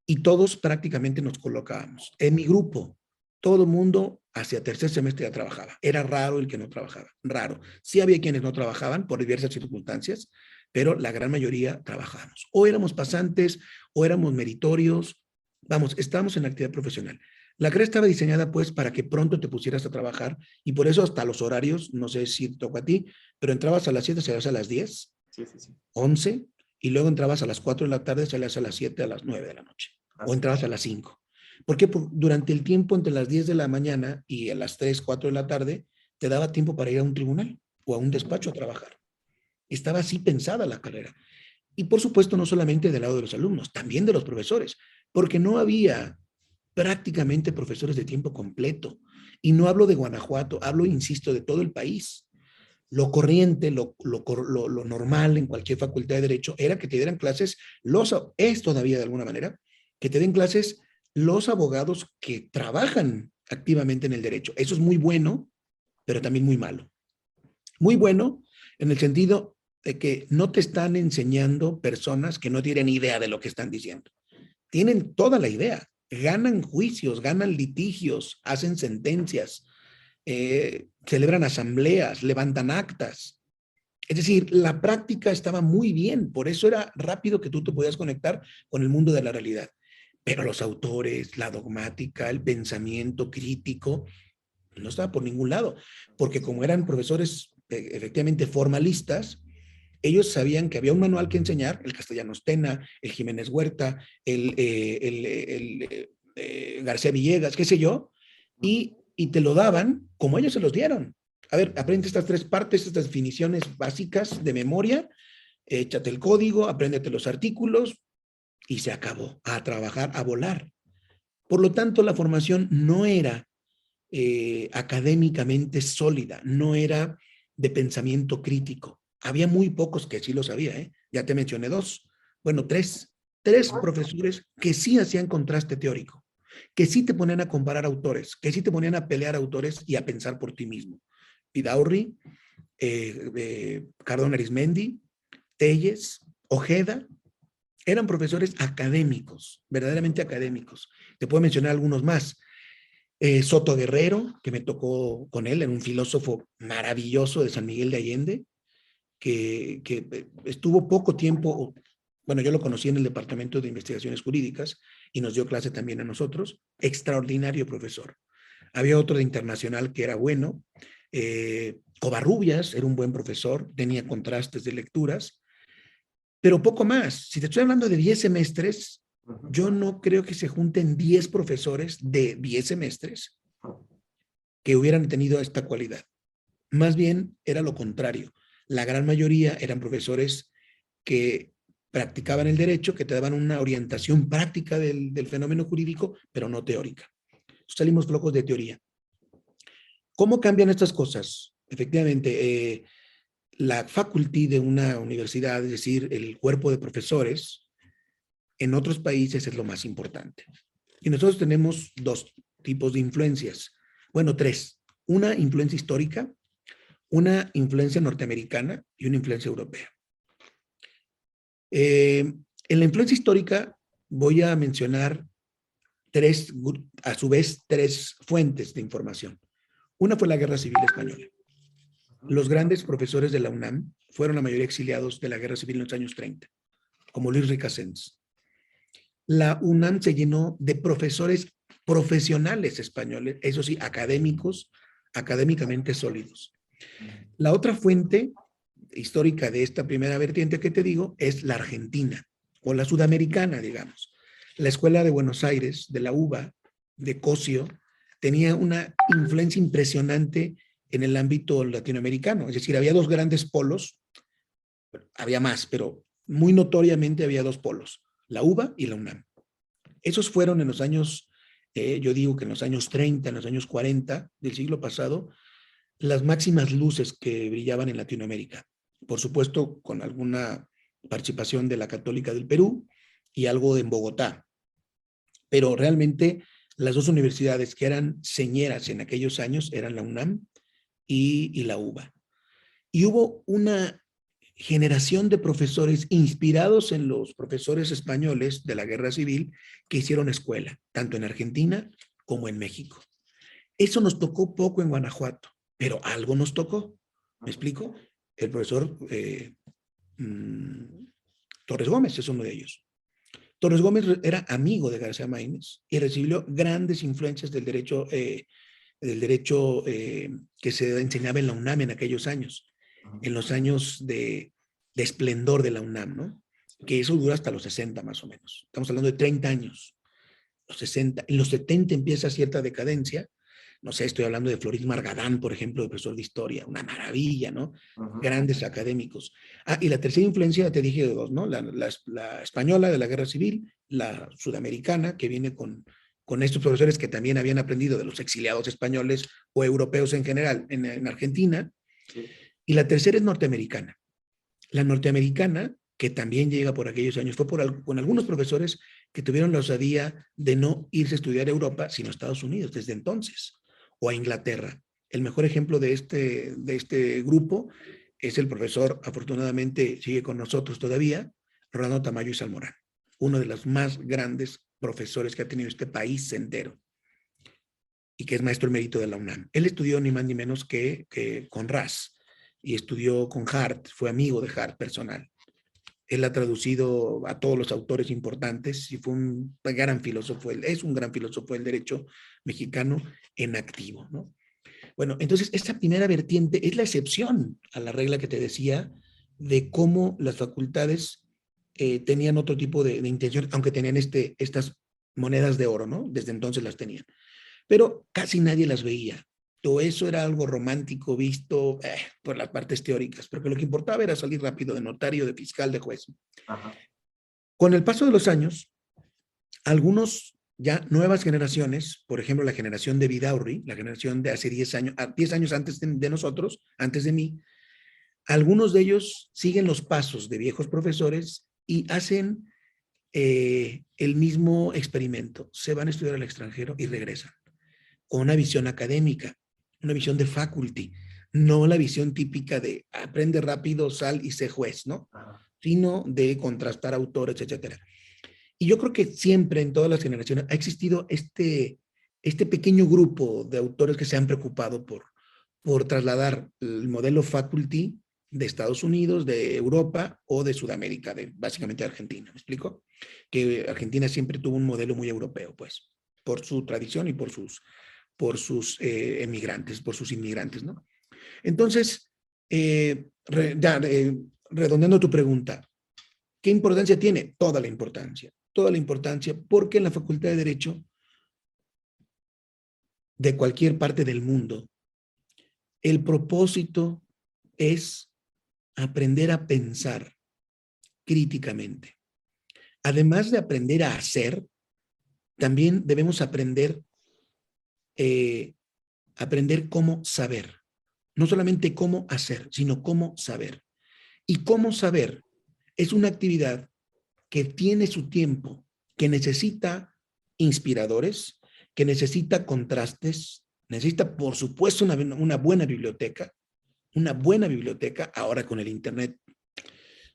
y todos prácticamente nos colocábamos. En mi grupo todo el mundo hacia tercer semestre ya trabajaba. Era raro el que no trabajaba, raro. Sí había quienes no trabajaban por diversas circunstancias, pero la gran mayoría trabajábamos. O éramos pasantes, o éramos meritorios. Vamos, estábamos en actividad profesional. La carrera estaba diseñada pues para que pronto te pusieras a trabajar y por eso hasta los horarios, no sé si te toca a ti, pero entrabas a las 7, salías a las 10, Sí, sí, sí. 11 y luego entrabas a las 4 de la tarde, salías a las 7, a las 9 de la noche o Así entrabas es. a las 5. ¿Por qué? Porque durante el tiempo entre las 10 de la mañana y a las 3, 4 de la tarde te daba tiempo para ir a un tribunal o a un despacho a trabajar. Estaba así pensada la carrera. Y por supuesto, no solamente del lado de los alumnos, también de los profesores, porque no había prácticamente profesores de tiempo completo. Y no hablo de Guanajuato, hablo, insisto, de todo el país. Lo corriente, lo normal en cualquier facultad de Derecho era que te dieran clases, es todavía de alguna manera, que te den clases los abogados que trabajan activamente en el derecho. Eso es muy bueno, pero también muy malo. Muy bueno en el sentido de que no te están enseñando personas que no tienen idea de lo que están diciendo. Tienen toda la idea, ganan juicios, ganan litigios, hacen sentencias, celebran asambleas, levantan actas. Es decir, la práctica estaba muy bien, por eso era rápido que tú te podías conectar con el mundo de la realidad. Pero los autores, la dogmática, el pensamiento crítico, no estaba por ningún lado, porque como eran profesores efectivamente formalistas, ellos sabían que había un manual que enseñar, el Castellanos Tena, el Jiménez Huerta, el García Villegas, qué sé yo, y te lo daban como ellos se los dieron. A ver, aprende estas tres partes, estas definiciones básicas de memoria, échate el código, apréndete los artículos y se acabó, a trabajar, a volar. Por lo tanto, la formación no era académicamente sólida, no era de pensamiento crítico. Había muy pocos que sí lo sabía, ¿eh? Ya te mencioné dos, bueno, tres profesores que sí hacían contraste teórico, que sí te ponían a comparar autores, que sí te ponían a pelear autores y a pensar por ti mismo. Vidaurri, Cardón Arismendi, Telles, Ojeda, eran profesores académicos, verdaderamente académicos. Te puedo mencionar algunos más. Soto Guerrero, que me tocó con él, era un filósofo maravilloso de San Miguel de Allende, que estuvo poco tiempo, bueno, yo lo conocí en el Departamento de Investigaciones Jurídicas y nos dio clase también a nosotros, extraordinario profesor. Había otro de internacional que era bueno, Covarrubias era un buen profesor, tenía contrastes de lecturas, pero poco más. Si te estoy hablando de 10 semestres, yo no creo que se junten 10 profesores de 10 semestres que hubieran tenido esta cualidad. Más bien era lo contrario. La gran mayoría eran profesores que practicaban el derecho, que te daban una orientación práctica del fenómeno jurídico, pero no teórica. Salimos flojos de teoría. ¿Cómo cambian estas cosas? Efectivamente, la faculty de una universidad, es decir, el cuerpo de profesores, en otros países es lo más importante. Y nosotros tenemos dos tipos de influencias. Bueno, tres. Una influencia histórica, una influencia norteamericana y una influencia europea. En la influencia histórica voy a mencionar a su vez, tres fuentes de información. Una fue la Guerra Civil Española. Los grandes profesores de la UNAM fueron la mayoría exiliados de la Guerra Civil en los años 30, como Luis Ricasens. La UNAM se llenó de profesores profesionales españoles, eso sí, académicos, académicamente sólidos. La otra fuente histórica de esta primera vertiente que te digo es la argentina o la sudamericana, digamos. La Escuela de Buenos Aires, de la UBA, de Cosio, tenía una influencia impresionante en el ámbito latinoamericano. Es decir, había dos grandes polos, había más, pero muy notoriamente había dos polos, la UBA y la UNAM. Esos fueron en los años, yo digo que en los años 30, en los años 40 del siglo pasado, las máximas luces que brillaban en Latinoamérica. Por supuesto, con alguna participación de la Católica del Perú y algo en Bogotá. Pero realmente las dos universidades que eran señeras en aquellos años eran la UNAM y la UBA. Y hubo una generación de profesores inspirados en los profesores españoles de la Guerra Civil que hicieron escuela, tanto en Argentina como en México. Eso nos tocó poco en Guanajuato, pero algo nos tocó. ¿Me explico? El profesor Torres Gómez es uno de ellos. Torres Gómez era amigo de García Maínez y recibió grandes influencias del derecho que se enseñaba en la UNAM en aquellos años, en los años de esplendor de la UNAM, ¿no? Que eso dura hasta los 60 más o menos. Estamos hablando de 30 años. Los 60, en los 70 empieza cierta decadencia. No sé, estoy hablando de Floris Margadán, por ejemplo, de profesor de historia, una maravilla, ¿no? Grandes académicos. Ah, y la tercera influencia, te dije de dos, ¿no? La española de la Guerra Civil, la sudamericana, que viene con estos profesores que también habían aprendido de los exiliados españoles o europeos en general en Argentina. Sí. Y la tercera es norteamericana. La norteamericana, que también llega por aquellos años, fue con algunos profesores que tuvieron la osadía de no irse a estudiar a Europa, sino a Estados Unidos desde entonces, o a Inglaterra. El mejor ejemplo de este grupo es el profesor, afortunadamente sigue con nosotros todavía, Rolando Tamayo y Salmorán, uno de los más grandes profesores que ha tenido este país entero y que es maestro emérito de la UNAM. Él estudió ni más ni menos que con Ras y estudió con Hart, fue amigo de Hart personal. Él ha traducido a todos los autores importantes y fue un gran filósofo, es un gran filósofo del derecho mexicano en activo, ¿no? Bueno, entonces esta primera vertiente es la excepción a la regla que te decía de cómo las facultades tenían otro tipo de intención, aunque tenían estas monedas de oro, ¿no? Desde entonces las tenían. Pero casi nadie las veía. Todo eso era algo romántico visto por las partes teóricas, porque lo que importaba era salir rápido de notario, de fiscal, de juez. Ajá. Con el paso de los años, algunos ya nuevas generaciones, por ejemplo, la generación de Vidaurri, la generación de hace 10 años antes de nosotros, antes de mí, algunos de ellos siguen los pasos de viejos profesores y hacen el mismo experimento. Se van a estudiar al extranjero y regresan con una visión académica, una visión de faculty, no la visión típica de aprende rápido, sal y sé juez, ¿no? Sino de contrastar autores, etcétera. Y yo creo que siempre en todas las generaciones ha existido este pequeño grupo de autores que se han preocupado por trasladar el modelo faculty de Estados Unidos, de Europa o de Sudamérica, básicamente de Argentina, ¿me explico? Que Argentina siempre tuvo un modelo muy europeo, pues, por su tradición y por sus emigrantes, por sus inmigrantes, ¿no? Entonces, redondeando tu pregunta, ¿qué importancia tiene? Toda la importancia, porque en la Facultad de Derecho de cualquier parte del mundo, el propósito es aprender a pensar críticamente. Además de aprender a hacer, también debemos aprender cómo saber. No solamente cómo hacer, sino cómo saber. Y cómo saber es una actividad que tiene su tiempo, que necesita inspiradores, que necesita contrastes, necesita, por supuesto, una buena biblioteca, ahora con el Internet.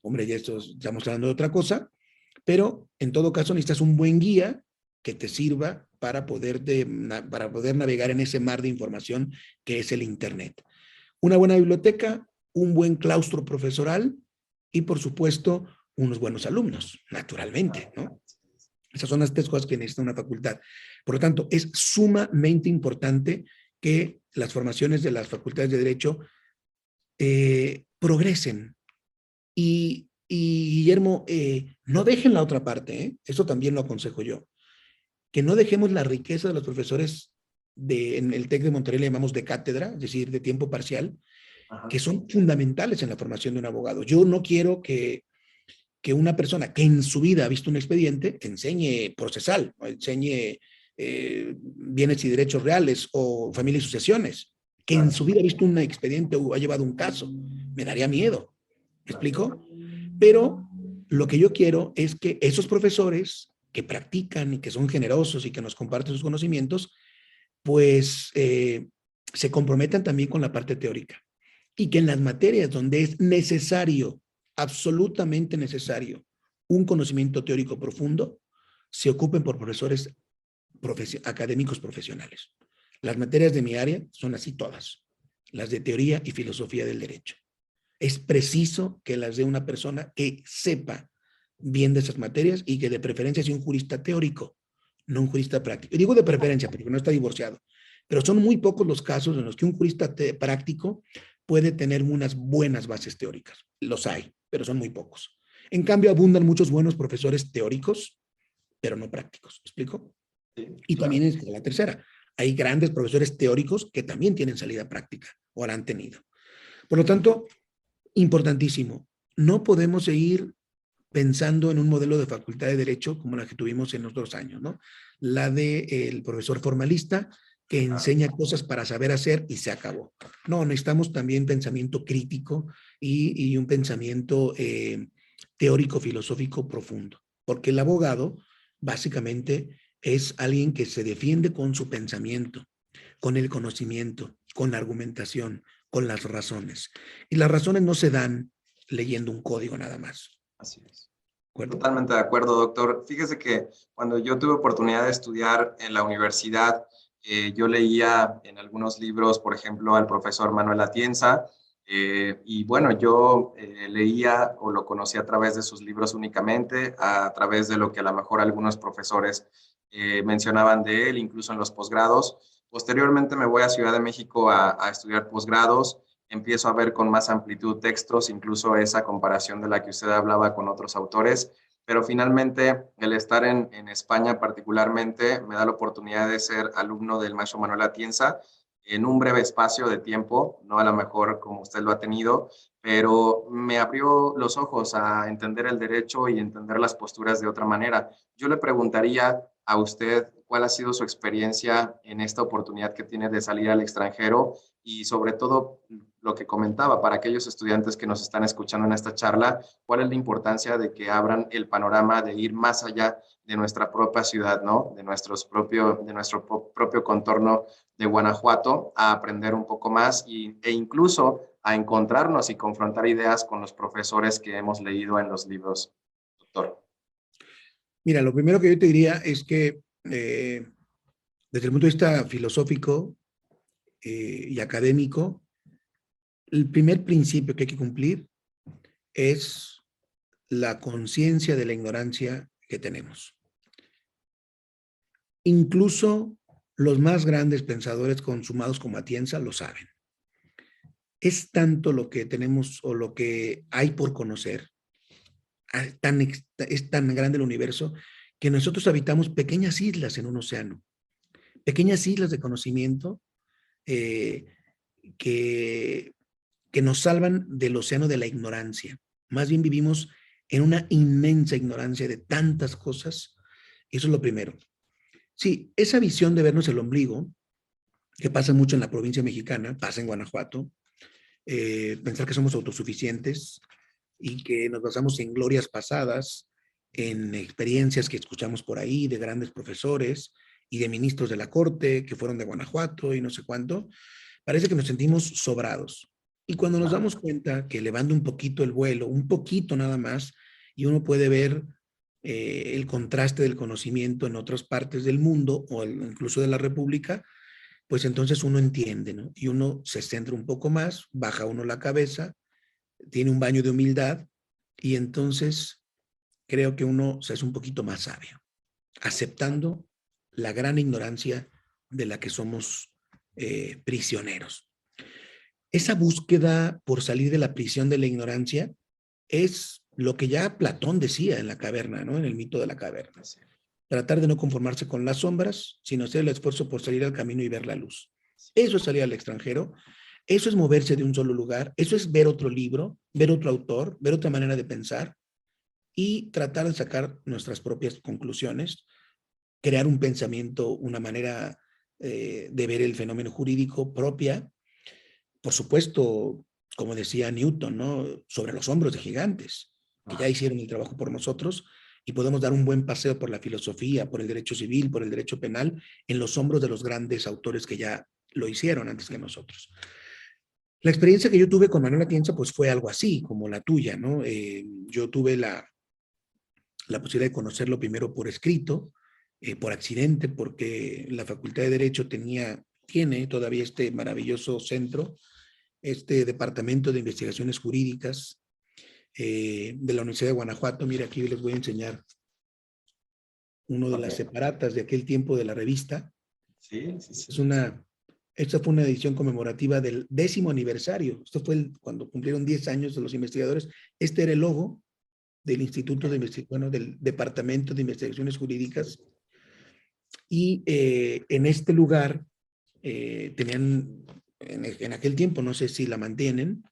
Hombre, ya estamos hablando de otra cosa, pero en todo caso necesitas un buen guía que te sirva para poder navegar en ese mar de información que es el Internet. Una buena biblioteca, un buen claustro profesoral y, por supuesto, unos buenos alumnos, naturalmente, ¿no? Esas son las tres cosas que necesita una facultad. Por lo tanto, es sumamente importante que las formaciones de las facultades de Derecho progresen. Y Guillermo, no dejen la otra parte, ¿eh? Eso también lo aconsejo yo. Que no dejemos la riqueza de los profesores en el TEC de Monterrey, le llamamos de cátedra, es decir, de tiempo parcial, ajá, que son fundamentales en la formación de un abogado. Yo no quiero que una persona que en su vida ha visto un expediente enseñe procesal, o enseñe bienes y derechos reales o familia y sucesiones, que en su vida ha visto un expediente o ha llevado un caso. Me daría miedo. ¿Me explico? Pero lo que yo quiero es que esos profesores que practican y que son generosos y que nos comparten sus conocimientos, pues se comprometan también con la parte teórica y que en las materias donde es necesario, absolutamente necesario, un conocimiento teórico profundo, se ocupen por profesores académicos profesionales. Las materias de mi área son así todas, las de teoría y filosofía del derecho. Es preciso que las dé una persona que sepa bien de esas materias y que de preferencia sea un jurista teórico, no un jurista práctico. Y digo de preferencia porque no está divorciado, pero son muy pocos los casos en los que un jurista práctico puede tener unas buenas bases teóricas. Los hay, pero son muy pocos. En cambio, abundan muchos buenos profesores teóricos, pero no prácticos. ¿Me explico? Sí, Y claro. también es la tercera. Hay grandes profesores teóricos que también tienen salida práctica o la han tenido. Por lo tanto, importantísimo, no podemos seguir pensando en un modelo de facultad de Derecho como la que tuvimos en los 2 años, ¿no? La del profesor formalista que enseña cosas para saber hacer y se acabó. No, necesitamos también pensamiento crítico y un pensamiento teórico, filosófico profundo, porque el abogado básicamente es alguien que se defiende con su pensamiento, con el conocimiento, con la argumentación, con las razones. Y las razones no se dan leyendo un código nada más. Así es. ¿De acuerdo? Totalmente de acuerdo, doctor. Fíjese que cuando yo tuve oportunidad de estudiar en la universidad, yo leía en algunos libros, por ejemplo, al profesor Manuel Atienza, y bueno, yo leía o lo conocí a través de sus libros únicamente, a través de lo que a lo mejor algunos profesores mencionaban de él, incluso en los posgrados. Posteriormente me voy a Ciudad de México a estudiar posgrados, empiezo a ver con más amplitud textos, incluso esa comparación de la que usted hablaba con otros autores, pero finalmente el estar en España particularmente me da la oportunidad de ser alumno del maestro Manuel Atienza en un breve espacio de tiempo, no a lo mejor como usted lo ha tenido, pero me abrió los ojos a entender el derecho y entender las posturas de otra manera. Yo le preguntaría a usted cuál ha sido su experiencia en esta oportunidad que tiene de salir al extranjero y sobre todo lo que comentaba para aquellos estudiantes que nos están escuchando en esta charla, cuál es la importancia de que abran el panorama de ir más allá de nuestra propia ciudad, ¿no? De nuestro propio contorno de Guanajuato, a aprender un poco más e incluso a encontrarnos y confrontar ideas con los profesores que hemos leído en los libros, doctor. Mira, lo primero que yo te diría es que desde el punto de vista filosófico y académico, el primer principio que hay que cumplir es la conciencia de la ignorancia que tenemos. Incluso los más grandes pensadores consumados como Atienza lo saben. Es tanto lo que tenemos o lo que hay por conocer, es tan grande el universo, que nosotros habitamos pequeñas islas en un océano, pequeñas islas de conocimiento eh, que, que nos salvan del océano de la ignorancia. Más bien vivimos en una inmensa ignorancia de tantas cosas. Eso es lo primero. Sí, esa visión de vernos el ombligo, que pasa mucho en la provincia mexicana, pasa en Guanajuato, pensar que somos autosuficientes y que nos basamos en glorias pasadas, en experiencias que escuchamos por ahí de grandes profesores y de ministros de la corte que fueron de Guanajuato y no sé cuánto, parece que nos sentimos sobrados. Y cuando nos damos cuenta que elevando un poquito el vuelo, un poquito nada más, y uno puede ver el contraste del conocimiento en otras partes del mundo o incluso de la República, pues entonces uno entiende, ¿no? Y uno se centra un poco más, baja uno la cabeza, tiene un baño de humildad y entonces creo que uno se hace un poquito más sabio, aceptando la gran ignorancia de la que somos prisioneros. Esa búsqueda por salir de la prisión de la ignorancia es lo que ya Platón decía en la caverna, ¿no? En el mito de la caverna. Tratar de no conformarse con las sombras, sino hacer el esfuerzo por salir al camino y ver la luz. Eso es salir al extranjero, eso es moverse de un solo lugar, eso es ver otro libro, ver otro autor, ver otra manera de pensar y tratar de sacar nuestras propias conclusiones, crear un pensamiento, una manera de ver el fenómeno jurídico propia, por supuesto, como decía Newton, ¿no? Sobre los hombros de gigantes, que ya hicieron el trabajo por nosotros y podemos dar un buen paseo por la filosofía, por el derecho civil, por el derecho penal, en los hombros de los grandes autores que ya lo hicieron antes que nosotros. La experiencia que yo tuve con Manuel Atienza, pues fue algo así, como la tuya, ¿no? Yo tuve la posibilidad de conocerlo primero por escrito, por accidente, porque la Facultad de Derecho tenía tiene todavía este maravilloso centro, este Departamento de Investigaciones Jurídicas de la Universidad de Guanajuato. Mira, aquí les voy a enseñar uno de las separatas de aquel tiempo de la revista. Sí, sí, sí. Esta fue una edición conmemorativa del 10º aniversario. Esto fue cuando cumplieron 10 años de los investigadores. Este era el logo del Instituto de Investigación, del Departamento de Investigaciones Jurídicas. Y en este lugar tenían, en aquel tiempo, no sé si la mantienen,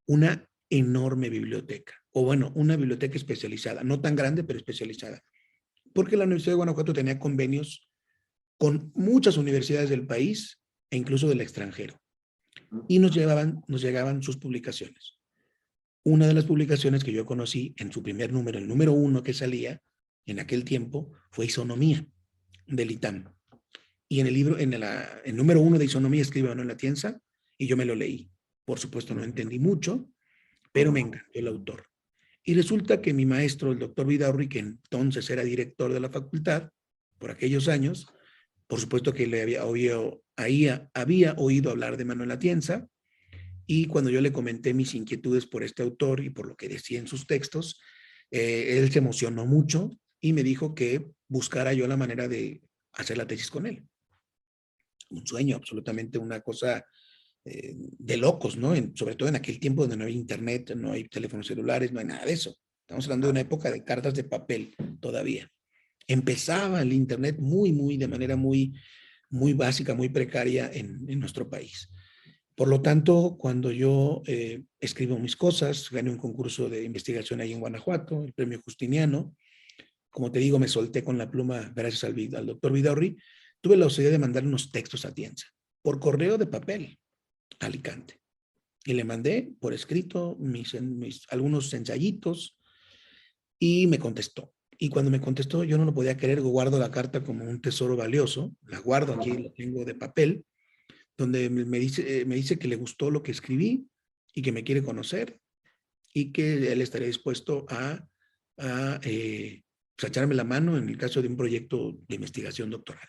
una enorme biblioteca, o bueno, una biblioteca especializada, no tan grande, pero especializada, porque la Universidad de Guanajuato tenía convenios con muchas universidades del país e incluso del extranjero, y nos llegaban sus publicaciones. Una de las publicaciones que yo conocí en su primer número, el número 1 que salía en aquel tiempo, fue Isonomía, del ITAM. Y en el libro, el número 1 de Isonomía escribe Manuel Atienza, y yo me lo leí. Por supuesto no entendí mucho, pero me encantó el autor. Y resulta que mi maestro, el doctor Vidaurri, que entonces era director de la facultad, por aquellos años, por supuesto que le había oído hablar de Manuel Atienza, y cuando yo le comenté mis inquietudes por este autor y por lo que decía en sus textos, él se emocionó mucho y me dijo que buscara yo la manera de hacer la tesis con él. Un sueño, absolutamente una cosa de locos, ¿no? Sobre todo en aquel tiempo donde no hay internet, no hay teléfonos celulares, no hay nada de eso. Estamos hablando de una época de cartas de papel todavía. Empezaba el internet de manera muy básica, muy precaria en nuestro país. Por lo tanto, cuando yo escribo mis cosas, gané un concurso de investigación ahí en Guanajuato, el premio Justiniano. Como te digo, me solté con la pluma gracias al doctor Vidaurri. Tuve la posibilidad de mandar unos textos a Atienza por correo de papel a Alicante. Y le mandé por escrito algunos ensayitos y me contestó. Y cuando me contestó, yo no lo podía creer, guardo la carta como un tesoro valioso, la guardo aquí, la tengo de papel, donde me dice que le gustó lo que escribí y que me quiere conocer y que él estaría dispuesto a pues, echarme la mano en el caso de un proyecto de investigación doctoral.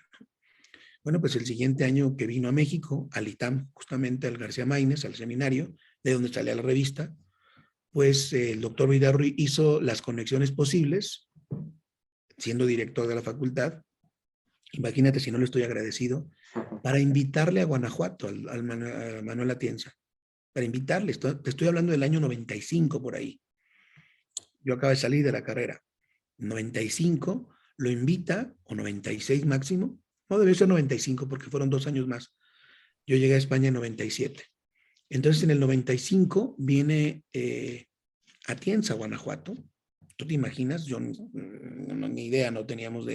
Bueno, pues el siguiente año que vino a México, al ITAM, justamente al García Maínez, al seminario, de donde salía la revista, pues el doctor Vidaurri hizo las conexiones posibles, siendo director de la facultad. Imagínate si no le estoy agradecido, para invitarle a Guanajuato, a Manuel Atienza, para invitarle. Te estoy hablando del año 95 por ahí. Yo acabo de salir de la carrera. 95, lo invita, o 96 máximo, no debió ser 95 porque fueron 2 años más. Yo llegué a España en 97. Entonces en el 95 viene Atienza, Guanajuato. ¿Tú te imaginas? Yo ni idea no teníamos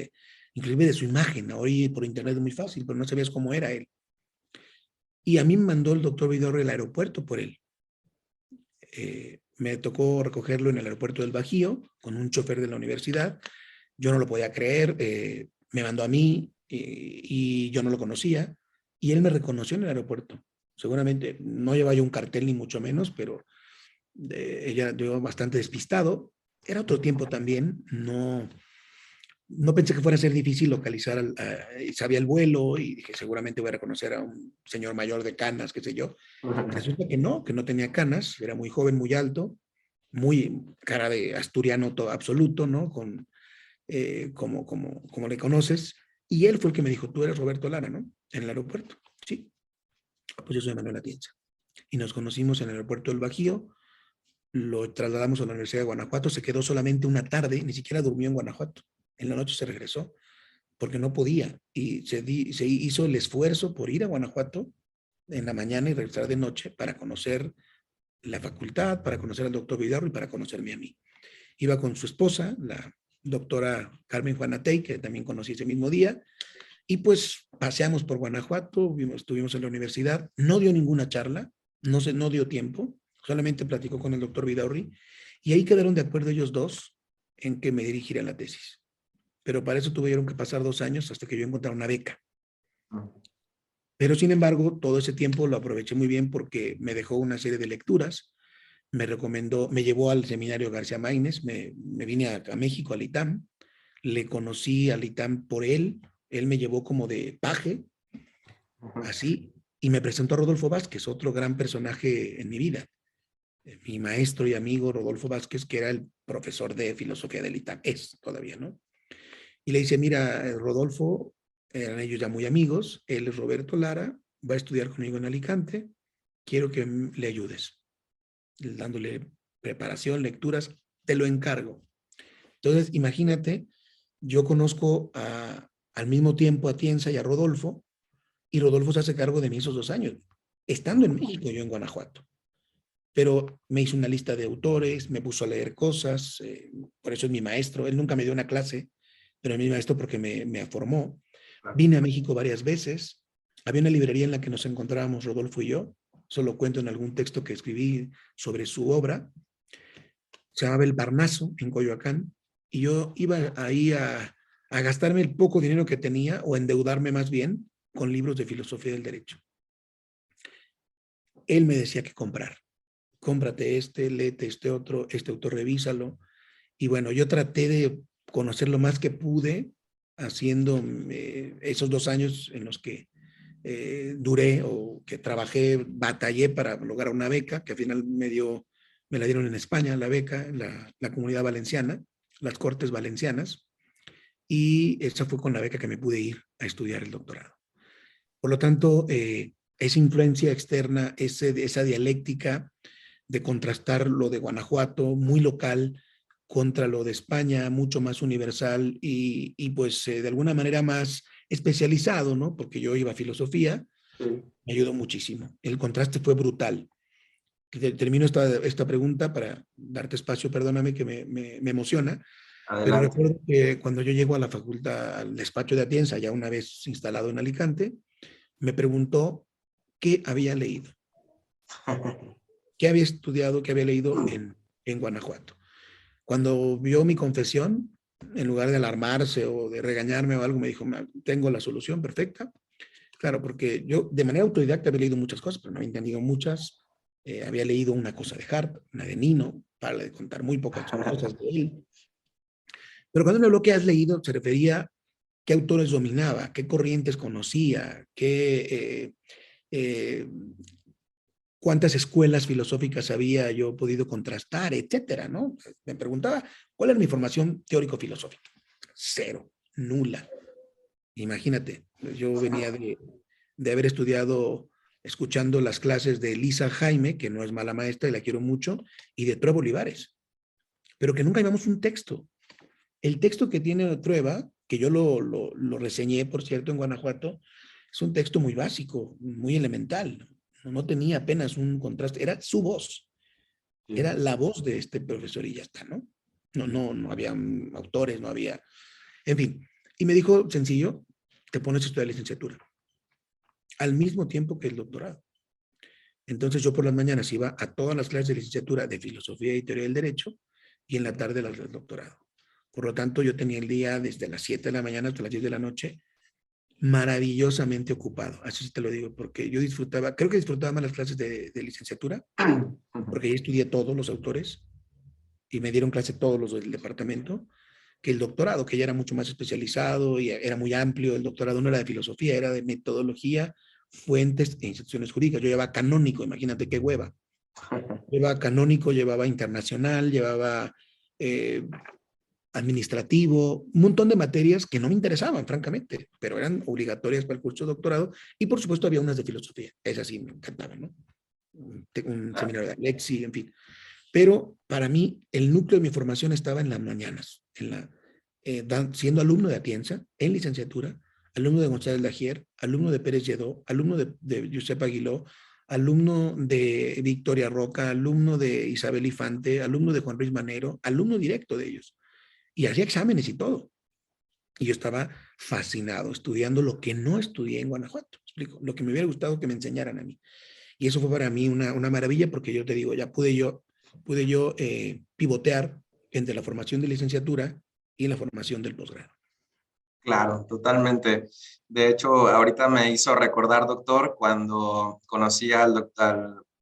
inclusive de su imagen. Hoy por internet es muy fácil, pero no sabías cómo era él. Y a mí me mandó el doctor Vidaurri al aeropuerto por él. Me tocó recogerlo en el aeropuerto del Bajío con un chofer de la universidad. Yo no lo podía creer. Me mandó a mí y yo no lo conocía. Y él me reconoció en el aeropuerto. Seguramente no llevaba yo un cartel ni mucho menos, pero ella yo bastante despistado. Era otro tiempo también. No pensé que fuera a ser difícil localizar, sabía el vuelo y dije, seguramente voy a reconocer a un señor mayor de canas, qué sé yo. Resulta que no tenía canas, era muy joven, muy alto, muy cara de asturiano todo, absoluto, ¿no? Como le conoces. Y él fue el que me dijo, tú eres Roberto Lara, ¿no? En el aeropuerto. Sí, pues yo soy Manuel Atienza. Y nos conocimos en el aeropuerto del Bajío, lo trasladamos a la Universidad de Guanajuato, se quedó solamente una tarde, ni siquiera durmió en Guanajuato. En la noche se regresó porque no podía y se hizo el esfuerzo por ir a Guanajuato en la mañana y regresar de noche para conocer la facultad, para conocer al doctor Vidaurri y para conocerme a mí. Iba con su esposa, la doctora Carmen Juanatey, que también conocí ese mismo día, y pues paseamos por Guanajuato, estuvimos en la universidad, no dio ninguna charla, no dio tiempo, solamente platicó con el doctor Vidaurri, y ahí quedaron de acuerdo ellos dos en que me dirigiera la tesis. Pero para eso tuvieron que pasar 2 años hasta que yo encontrara una beca. Pero sin embargo, todo ese tiempo lo aproveché muy bien porque me dejó una serie de lecturas, me llevó al seminario García Maínez, me vine a México, al ITAM, le conocí al ITAM por él me llevó como de paje así, y me presentó a Rodolfo Vázquez, otro gran personaje en mi vida. Mi maestro y amigo Rodolfo Vázquez, que era el profesor de filosofía del ITAM, es todavía, ¿no? Y le dice, mira, Rodolfo, eran ellos ya muy amigos, él es Roberto Lara, va a estudiar conmigo en Alicante, quiero que le ayudes, dándole preparación, lecturas, te lo encargo. Entonces, imagínate, yo conozco al mismo tiempo a Tienza y a Rodolfo, y Rodolfo se hace cargo de mí esos 2 años, estando en México, yo en Guanajuato. Pero me hizo una lista de autores, me puso a leer cosas, por eso es mi maestro. Él nunca me dio una clase, pero es mi maestro porque me formó. Vine a México varias veces. Había una librería en la que nos encontrábamos Rodolfo y yo. Solo cuento en algún texto que escribí sobre su obra. Se llamaba El Parnaso, en Coyoacán. Y yo iba ahí a gastarme el poco dinero que tenía, o endeudarme más bien, con libros de filosofía del derecho. Él me decía que comprar. Cómprate este, léete este otro, este autor revísalo. Y bueno, yo traté de conocer lo más que pude, haciendo esos 2 años en los que duré o que trabajé, batallé para lograr una beca, que al final me la dieron en España, la beca, la Comunidad Valenciana, las Cortes Valencianas, y esa fue con la beca que me pude ir a estudiar el doctorado. Por lo tanto, esa influencia externa, esa dialéctica de contrastar lo de Guanajuato, muy local, contra lo de España, mucho más universal y pues de alguna manera más especializado, ¿no? Porque yo iba a filosofía, sí, me ayudó muchísimo. El contraste fue brutal. Termino esta pregunta para darte espacio, perdóname que me emociona. Adelante. Pero recuerdo que cuando yo llego a la facultad, al despacho de Atienza, ya una vez instalado en Alicante, me preguntó qué había leído, qué había estudiado, qué había leído en Guanajuato. Cuando vio mi confesión, en lugar de alarmarse o de regañarme o algo, me dijo, tengo la solución perfecta. Claro, porque yo de manera autodidacta había leído muchas cosas, pero no había entendido muchas. Había leído una cosa de Hart, una de Nino, para de contar muy pocas cosas de él. Pero cuando me habló que has leído, se refería a qué autores dominaba, qué corrientes conocía, cuántas escuelas filosóficas había yo podido contrastar, etcétera, ¿no? Me preguntaba cuál era mi formación teórico-filosófica. Cero, nula. Imagínate, yo venía de haber estudiado escuchando las clases de Elisa Jaime, que no es mala maestra y la quiero mucho, y de Trueba Olivares, pero que nunca llevamos un texto. El texto que tiene Trueba, que yo lo reseñé, por cierto, en Guanajuato, es un texto muy básico, muy elemental. No tenía apenas un contraste, era su voz, era la voz de este profesor y ya está, ¿no? No había autores, no había, en fin. Y me dijo, sencillo, te pones a estudiar licenciatura, al mismo tiempo que el doctorado. Entonces yo por las mañanas iba a todas las clases de licenciatura de filosofía y teoría del derecho y en la tarde las del doctorado. Por lo tanto, yo tenía el día desde las 7 de la mañana hasta las 10 de la noche maravillosamente ocupado. Así te lo digo, porque yo disfrutaba, creo que disfrutaba más las clases de licenciatura, porque ahí estudié todos los autores y me dieron clase todos los del departamento, que el doctorado, que ya era mucho más especializado y era muy amplio. El doctorado no era de filosofía, era de metodología, fuentes e instituciones jurídicas. Yo llevaba canónico, imagínate qué hueva. Llevaba canónico, llevaba internacional, llevaba administrativo, un montón de materias que no me interesaban, francamente, pero eran obligatorias para el curso de doctorado, y por supuesto había unas de filosofía, esas sí me encantaban, ¿no? Un seminario de Alexi, en fin. Pero para mí el núcleo de mi formación estaba en las mañanas, siendo alumno de Atienza, en licenciatura, alumno de González Lagier, alumno de Pérez Lledó, alumno de Josep Aguiló, alumno de Victoria Roca, alumno de Isabel Infante, alumno de Juan Ruiz Manero, alumno directo de ellos. Y hacía exámenes y todo. Y yo estaba fascinado estudiando lo que no estudié en Guanajuato. ¿Explico? Lo que me hubiera gustado que me enseñaran a mí. Y eso fue para mí una maravilla porque yo te digo, ya pude yo pivotear entre la formación de licenciatura y la formación del posgrado. Claro, totalmente. De hecho, ahorita me hizo recordar, doctor, cuando conocí al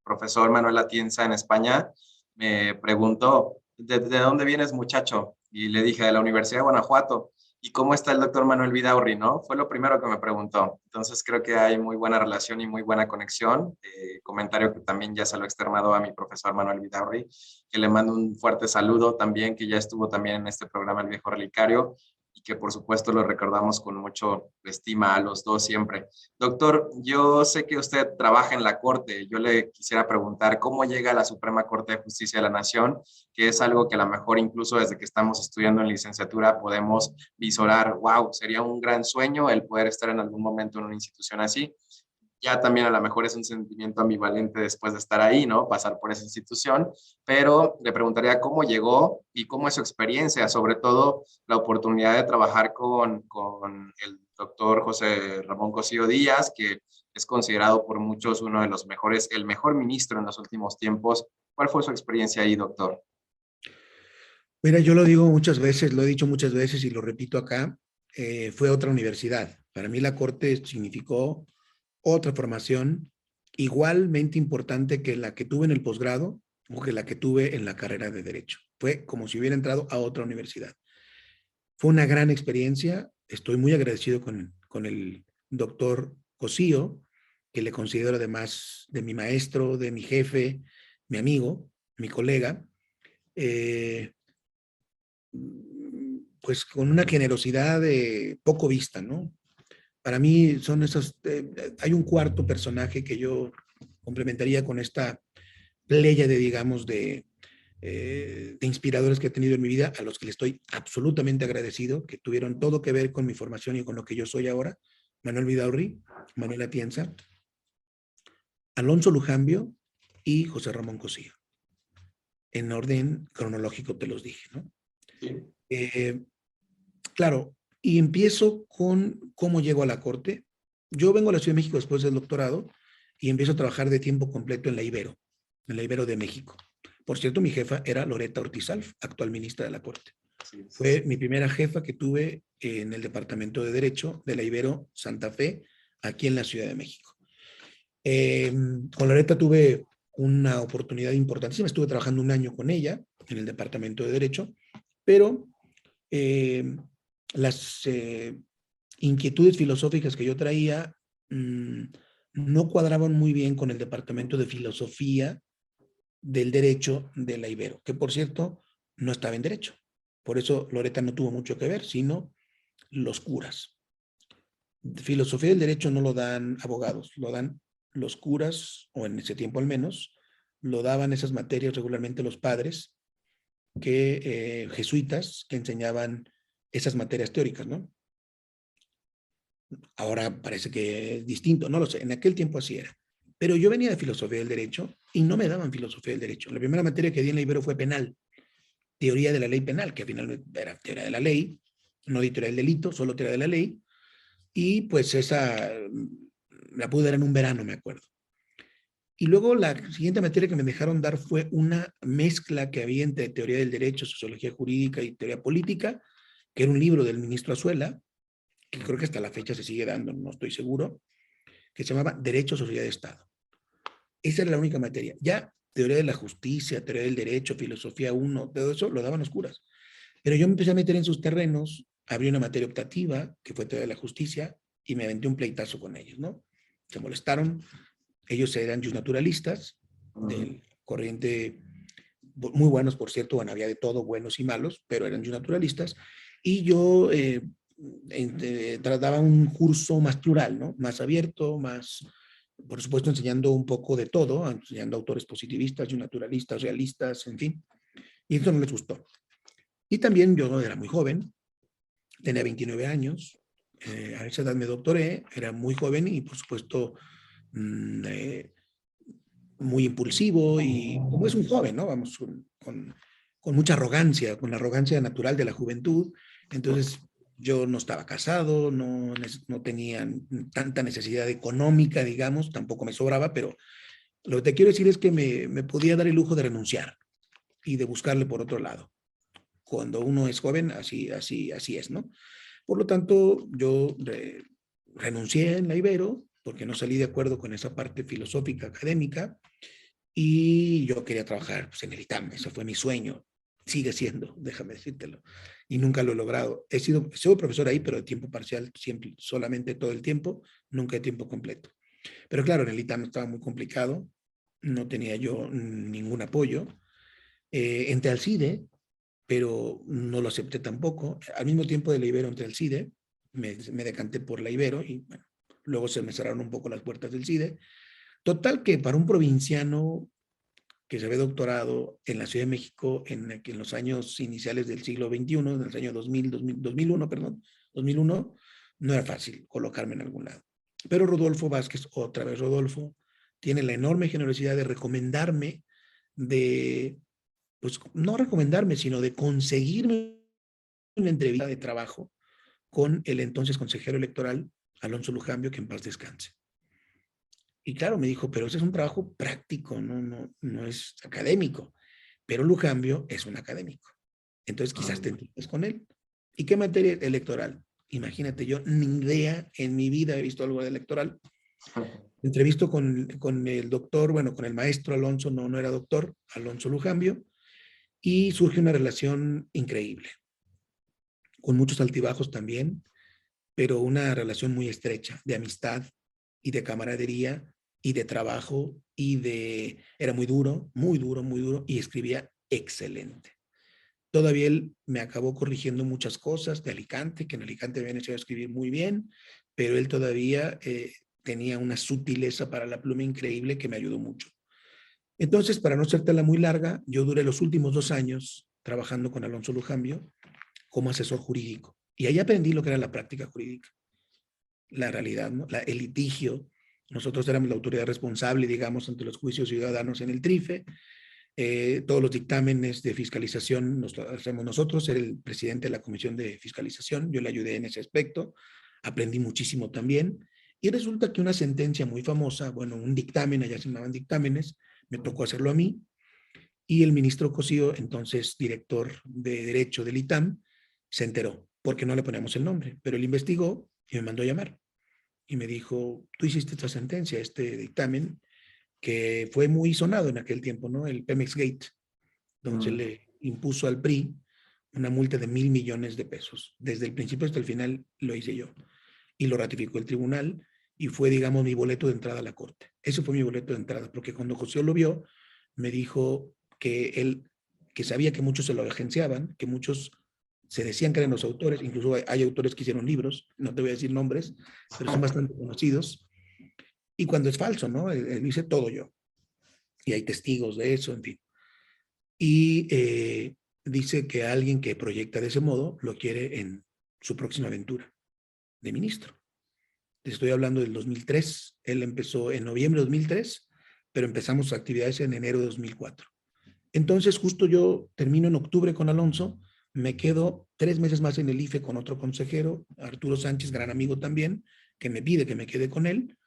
profesor Manuel Atienza en España, me preguntó, ¿de dónde vienes, muchacho? Y le dije, de la Universidad de Guanajuato. ¿Y cómo está el doctor Manuel Vidaurri, no? Fue lo primero que me preguntó. Entonces creo que hay muy buena relación y muy buena conexión. Comentario que también ya se lo he externado a mi profesor Manuel Vidaurri, que le mando un fuerte saludo también, que ya estuvo también en este programa El Viejo Relicario y que por supuesto lo recordamos con mucho estima a los dos siempre. Doctor, yo sé que usted trabaja en la Corte. Yo le quisiera preguntar cómo llega a la Suprema Corte de Justicia de la Nación, que es algo que a lo mejor incluso desde que estamos estudiando en licenciatura podemos visorar, wow, sería un gran sueño el poder estar en algún momento en una institución así. Ya también a lo mejor es un sentimiento ambivalente después de estar ahí, ¿no? Pasar por esa institución, pero le preguntaría cómo llegó y cómo es su experiencia, sobre todo la oportunidad de trabajar con el doctor José Ramón Cosío Díaz, que es considerado por muchos uno de los mejores, el mejor ministro en los últimos tiempos. ¿Cuál fue su experiencia ahí, doctor? Mira, yo lo digo muchas veces, lo he dicho muchas veces y lo repito acá, fue otra universidad. Para mí la Corte significó otra formación igualmente importante que la que tuve en el posgrado o que la que tuve en la carrera de Derecho. Fue como si hubiera entrado a otra universidad. Fue una gran experiencia. Estoy muy agradecido con el doctor Cosío, que le considero además de mi maestro, de mi jefe, mi amigo, mi colega. Eh, pues con una generosidad poco vista, ¿no? Para mí son esos, hay un cuarto personaje que yo complementaría con esta pléyade, digamos, de inspiradores que he tenido en mi vida, a los que le estoy absolutamente agradecido, que tuvieron todo que ver con mi formación y con lo que yo soy ahora. Manuel Vidaurri, Manuel Atienza, Alonso Lujambio y José Ramón Cosío. En orden cronológico te los dije, ¿no? Sí. Claro, y empiezo con cómo llego a la Corte. Yo vengo a la Ciudad de México después del doctorado y empiezo a trabajar de tiempo completo en la Ibero de México. Por cierto, mi jefa era Loreta Ortiz Alf, actual ministra de la Corte. Sí, sí, Fue sí. mi primera jefa que tuve en el Departamento de Derecho de la Ibero Santa Fe, aquí en la Ciudad de México. Con Loreta tuve una oportunidad importantísima. Estuve trabajando un año con ella en el Departamento de Derecho, pero las inquietudes filosóficas que yo traía no cuadraban muy bien con el Departamento de Filosofía del Derecho de la Ibero, que por cierto no estaba en Derecho. Por eso Loreta no tuvo mucho que ver, sino los curas. Filosofía del Derecho no lo dan abogados, lo dan los curas, o en ese tiempo al menos, lo daban esas materias regularmente los padres jesuitas que enseñaban esas materias teóricas, ¿no? Ahora parece que es distinto, no lo sé, en aquel tiempo así era. Pero yo venía de filosofía del derecho y no me daban filosofía del derecho. La primera materia que di en la Ibero fue penal, teoría de la ley penal, que al final era teoría de la ley, no di teoría del delito, solo teoría de la ley. Y pues esa la pude dar en un verano, me acuerdo. Y luego la siguiente materia que me dejaron dar fue una mezcla que había entre teoría del derecho, sociología jurídica y teoría política, que era un libro del ministro Azuela, que creo que hasta la fecha se sigue dando, no estoy seguro, que se llamaba Derecho, Sociedad de Estado. Esa era la única materia. Ya teoría de la justicia, teoría del derecho, filosofía 1, todo eso lo daban los curas. Pero yo me empecé a meter en sus terrenos, abrí una materia optativa, que fue teoría de la justicia, y me aventé un pleitazo con ellos, ¿no? Se molestaron. Ellos eran naturalistas, del corriente, muy buenos, por cierto, bueno, había de todo, buenos y malos, pero eran naturalistas. Y yo trataba un curso más plural, ¿no? Más abierto, más, por supuesto, enseñando un poco de todo, enseñando autores positivistas, naturalistas, realistas, en fin. Y eso no les gustó. Y también yo era muy joven, tenía 29 años, a esa edad me doctoré, era muy joven y, por supuesto, muy impulsivo y como es un joven, ¿no? Vamos, con mucha arrogancia, con la arrogancia natural de la juventud. Entonces, yo no estaba casado, no tenía tanta necesidad económica, digamos, tampoco me sobraba, pero lo que te quiero decir es que me podía dar el lujo de renunciar y de buscarle por otro lado. Cuando uno es joven, así es, ¿no? Por lo tanto, yo renuncié en la Ibero porque no salí de acuerdo con esa parte filosófica académica y yo quería trabajar pues, en el ITAM, ese fue mi sueño. sigue siendo, déjame decírtelo, y nunca lo he logrado. Soy profesor ahí, pero de tiempo parcial, siempre, solamente todo el tiempo, nunca de tiempo completo. Pero claro, en el ITAM estaba muy complicado, no tenía yo ningún apoyo. Entré al CIDE, pero no lo acepté tampoco. Al mismo tiempo de la Ibero entré al CIDE, me decanté por la Ibero y bueno, luego se me cerraron un poco las puertas del CIDE. Total que para un provinciano que se había doctorado en la Ciudad de México en los años iniciales del siglo XXI, en el año 2001, perdón, 2001, no era fácil colocarme en algún lado. Pero Rodolfo Vázquez, otra vez Rodolfo, tiene la enorme generosidad de recomendarme, pues no recomendarme, sino de conseguirme una entrevista de trabajo con el entonces consejero electoral, Alonso Lujambio, que en paz descanse. Y claro, me dijo, pero ese es un trabajo práctico, no es académico. Pero Lujambio es un académico. Entonces quizás te entiendes con él. ¿Y qué materia electoral? Imagínate, yo ni idea en mi vida he visto algo de electoral. Entrevisto con el doctor, bueno, con el maestro Alonso, no era doctor, Alonso Lujambio, y surge una relación increíble, con muchos altibajos también, pero una relación muy estrecha de amistad y de camaradería y de trabajo era muy duro, muy duro, muy duro y escribía excelente. Todavía él me acabó corrigiendo muchas cosas de Alicante, que en Alicante habían hecho escribir muy bien, pero él todavía tenía una sutileza para la pluma increíble que me ayudó mucho. Entonces, para no hacértela muy larga, yo duré los últimos 2 años trabajando con Alonso Lujambio como asesor jurídico. Y ahí aprendí lo que era la práctica jurídica, la realidad, ¿no? El litigio. Nosotros éramos la autoridad responsable, digamos, ante los juicios ciudadanos en el TRIFE. Todos los dictámenes de fiscalización los hacemos nosotros. Era el presidente de la comisión de fiscalización. Yo le ayudé en ese aspecto. Aprendí muchísimo también. Y resulta que una sentencia muy famosa, bueno, un dictamen, allá se llamaban dictámenes, me tocó hacerlo a mí. Y el ministro Cosío, entonces director de Derecho del ITAM, se enteró, porque no le ponemos el nombre, pero él investigó y me mandó a llamar. Y me dijo, tú hiciste esta sentencia, este dictamen, que fue muy sonado en aquel tiempo, ¿no? El Pemex Gate, donde se le impuso al PRI una multa de 1,000 millones de pesos. Desde el principio hasta el final lo hice yo. Y lo ratificó el tribunal y fue, digamos, mi boleto de entrada a la corte. Ese fue mi boleto de entrada, porque cuando José lo vio, me dijo que sabía que muchos se lo agenciaban, que muchos se decían que eran los autores, incluso hay autores que hicieron libros, no te voy a decir nombres, pero son bastante conocidos. Y cuando es falso, ¿no? Él dice todo yo. Y hay testigos de eso, en fin. Y dice que alguien que proyecta de ese modo lo quiere en su próxima aventura de ministro. Te estoy hablando del 2003. Él empezó en noviembre de 2003, pero empezamos actividades en enero de 2004. Entonces, justo yo termino en octubre con Alonso, me quedo 3 meses más en el IFE con otro consejero, Arturo Sánchez, gran amigo también, que me pide que me quede con él,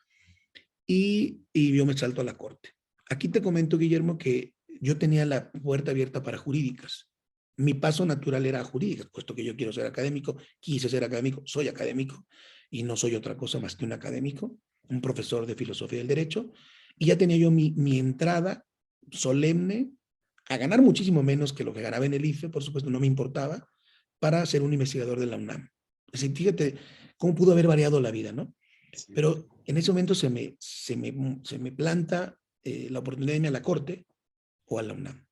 y yo me salto a la corte. Aquí te comento, Guillermo, que yo tenía la puerta abierta para jurídicas. Mi paso natural era a jurídicas, puesto que yo quiero ser académico, quise ser académico, soy académico, y no soy otra cosa más que un académico, un profesor de filosofía del derecho, y ya tenía yo mi entrada solemne a ganar muchísimo menos que lo que ganaba en el IFE, por supuesto, no me importaba, para ser un investigador de la UNAM. Así, fíjate cómo pudo haber variado la vida, ¿no? Sí. Pero en ese momento se me planta la oportunidad de irme a la corte o a la UNAM,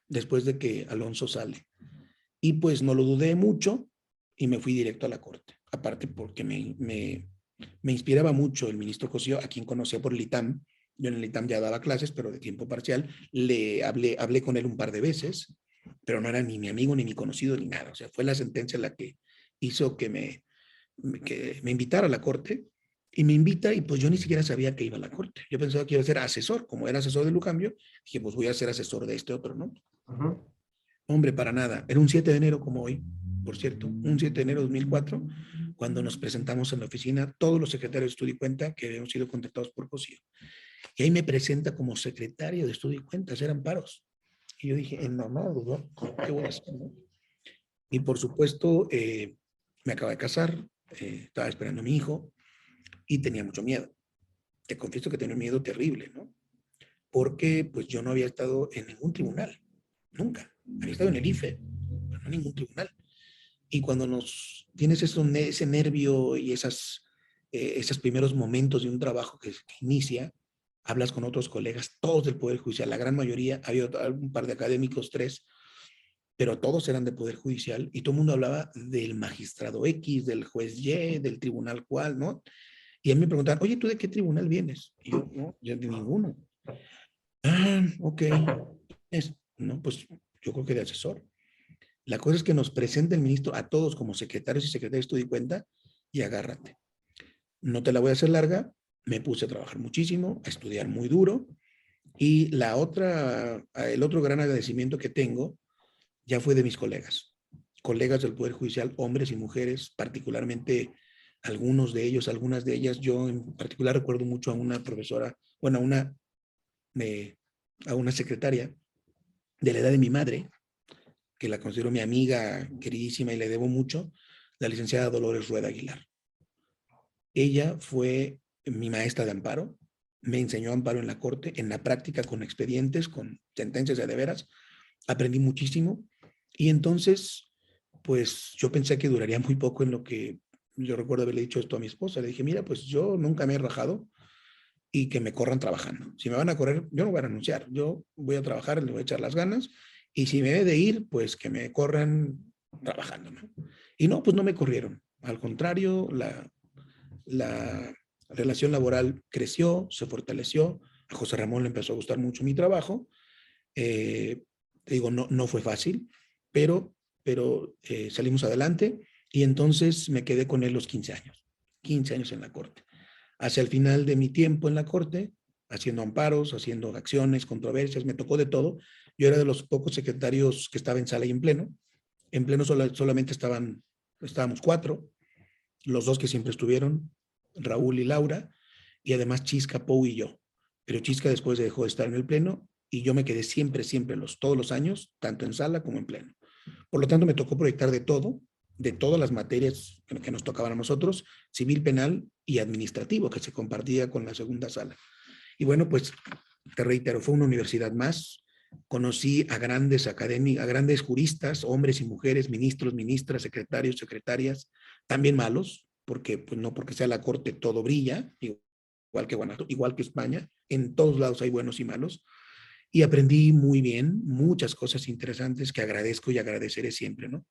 después de que Alonso sale. Y pues no lo dudé mucho y me fui directo a la corte. Aparte porque me inspiraba mucho el ministro Cosío, a quien conocía por el ITAM. Yo en el ITAM ya daba clases, pero de tiempo parcial. Hablé con él un par de veces, pero no era ni mi amigo, ni mi conocido, ni nada. O sea, fue la sentencia la que hizo que me invitara a la corte. Y me invita y pues yo ni siquiera sabía que iba a la corte. Yo pensaba que iba a ser asesor. Como era asesor de Lujambio, dije, pues voy a ser asesor de este otro, ¿no? Hombre, para nada. Era un 7 de enero como hoy, por cierto, un 7 de enero de 2004, cuando nos presentamos en la oficina todos los secretarios de Estudio y Cuenta que habíamos sido contactados por Cosío. Y ahí me presenta como secretario de Estudio y Cuentas, eran paros. Y yo dije, no, ¿no? ¿Qué voy a hacer? ¿No? Y por supuesto, me acaba de casar, estaba esperando a mi hijo y tenía mucho miedo. Te confieso que tenía un miedo terrible, ¿no? Porque pues yo no había estado en ningún tribunal, nunca. había estado en el IFE, pero no en ningún tribunal. Y cuando tienes ese nervio y esos primeros momentos de un trabajo que inicia, hablas con otros colegas, todos del Poder Judicial, la gran mayoría, había un par de académicos, tres, pero todos eran de Poder Judicial y todo el mundo hablaba del magistrado X, del juez Y, del tribunal cual, ¿no? Y a mí me preguntaban, oye, ¿tú de qué tribunal vienes? Y yo, no, yo de ninguno. Ah, ok. No, pues yo creo que de asesor. La cosa es que nos presenta el ministro a todos como secretarios y secretarias, tú di cuenta, y agárrate. No te la voy a hacer larga, me puse a trabajar muchísimo, a estudiar muy duro, y el otro gran agradecimiento que tengo ya fue de mis colegas del Poder Judicial, hombres y mujeres, particularmente algunos de ellos, algunas de ellas. Yo en particular recuerdo mucho a una profesora, bueno, a una secretaria de la edad de mi madre, que la considero mi amiga queridísima y le debo mucho, la licenciada Dolores Rueda Aguilar. Ella fue mi maestra de amparo, me enseñó amparo en la corte, en la práctica, con expedientes, con sentencias de veras. Aprendí muchísimo y entonces, pues yo pensé que duraría muy poco en lo que yo recuerdo haberle dicho esto a mi esposa. Le dije, mira, pues yo nunca me he rajado y que me corran trabajando. Si me van a correr, yo no voy a renunciar, yo voy a trabajar, le voy a echar las ganas y si me debe de ir, pues que me corran trabajando, ¿no? Y no, pues no me corrieron. Al contrario, la relación laboral creció, se fortaleció. A José Ramón le empezó a gustar mucho mi trabajo. Te digo, no fue fácil, pero salimos adelante y entonces me quedé con él los 15 años en la corte. Hacia el final de mi tiempo en la corte, haciendo amparos, haciendo acciones, controversias, me tocó de todo. Yo era de los pocos secretarios que estaba en sala y en pleno. En pleno solamente estábamos 4, los 2 que siempre estuvieron, Raúl y Laura, y además Chisca, Pou y yo. Pero Chisca después dejó de estar en el pleno y yo me quedé siempre, todos los años, tanto en sala como en pleno. Por lo tanto, me tocó proyectar de todo, de todas las materias que nos tocaban a nosotros, civil, penal y administrativo, que se compartía con la segunda sala. Y bueno, pues te reitero, fue una universidad más. Conocí a grandes académicos, a grandes juristas, hombres y mujeres, ministros, ministras, secretarios, secretarias, también malos, porque pues no porque sea la corte todo brilla, igual que Guanajuato, igual que España, en todos lados hay buenos y malos. Y aprendí muy bien, muchas cosas interesantes que agradezco y agradeceré siempre, ¿no?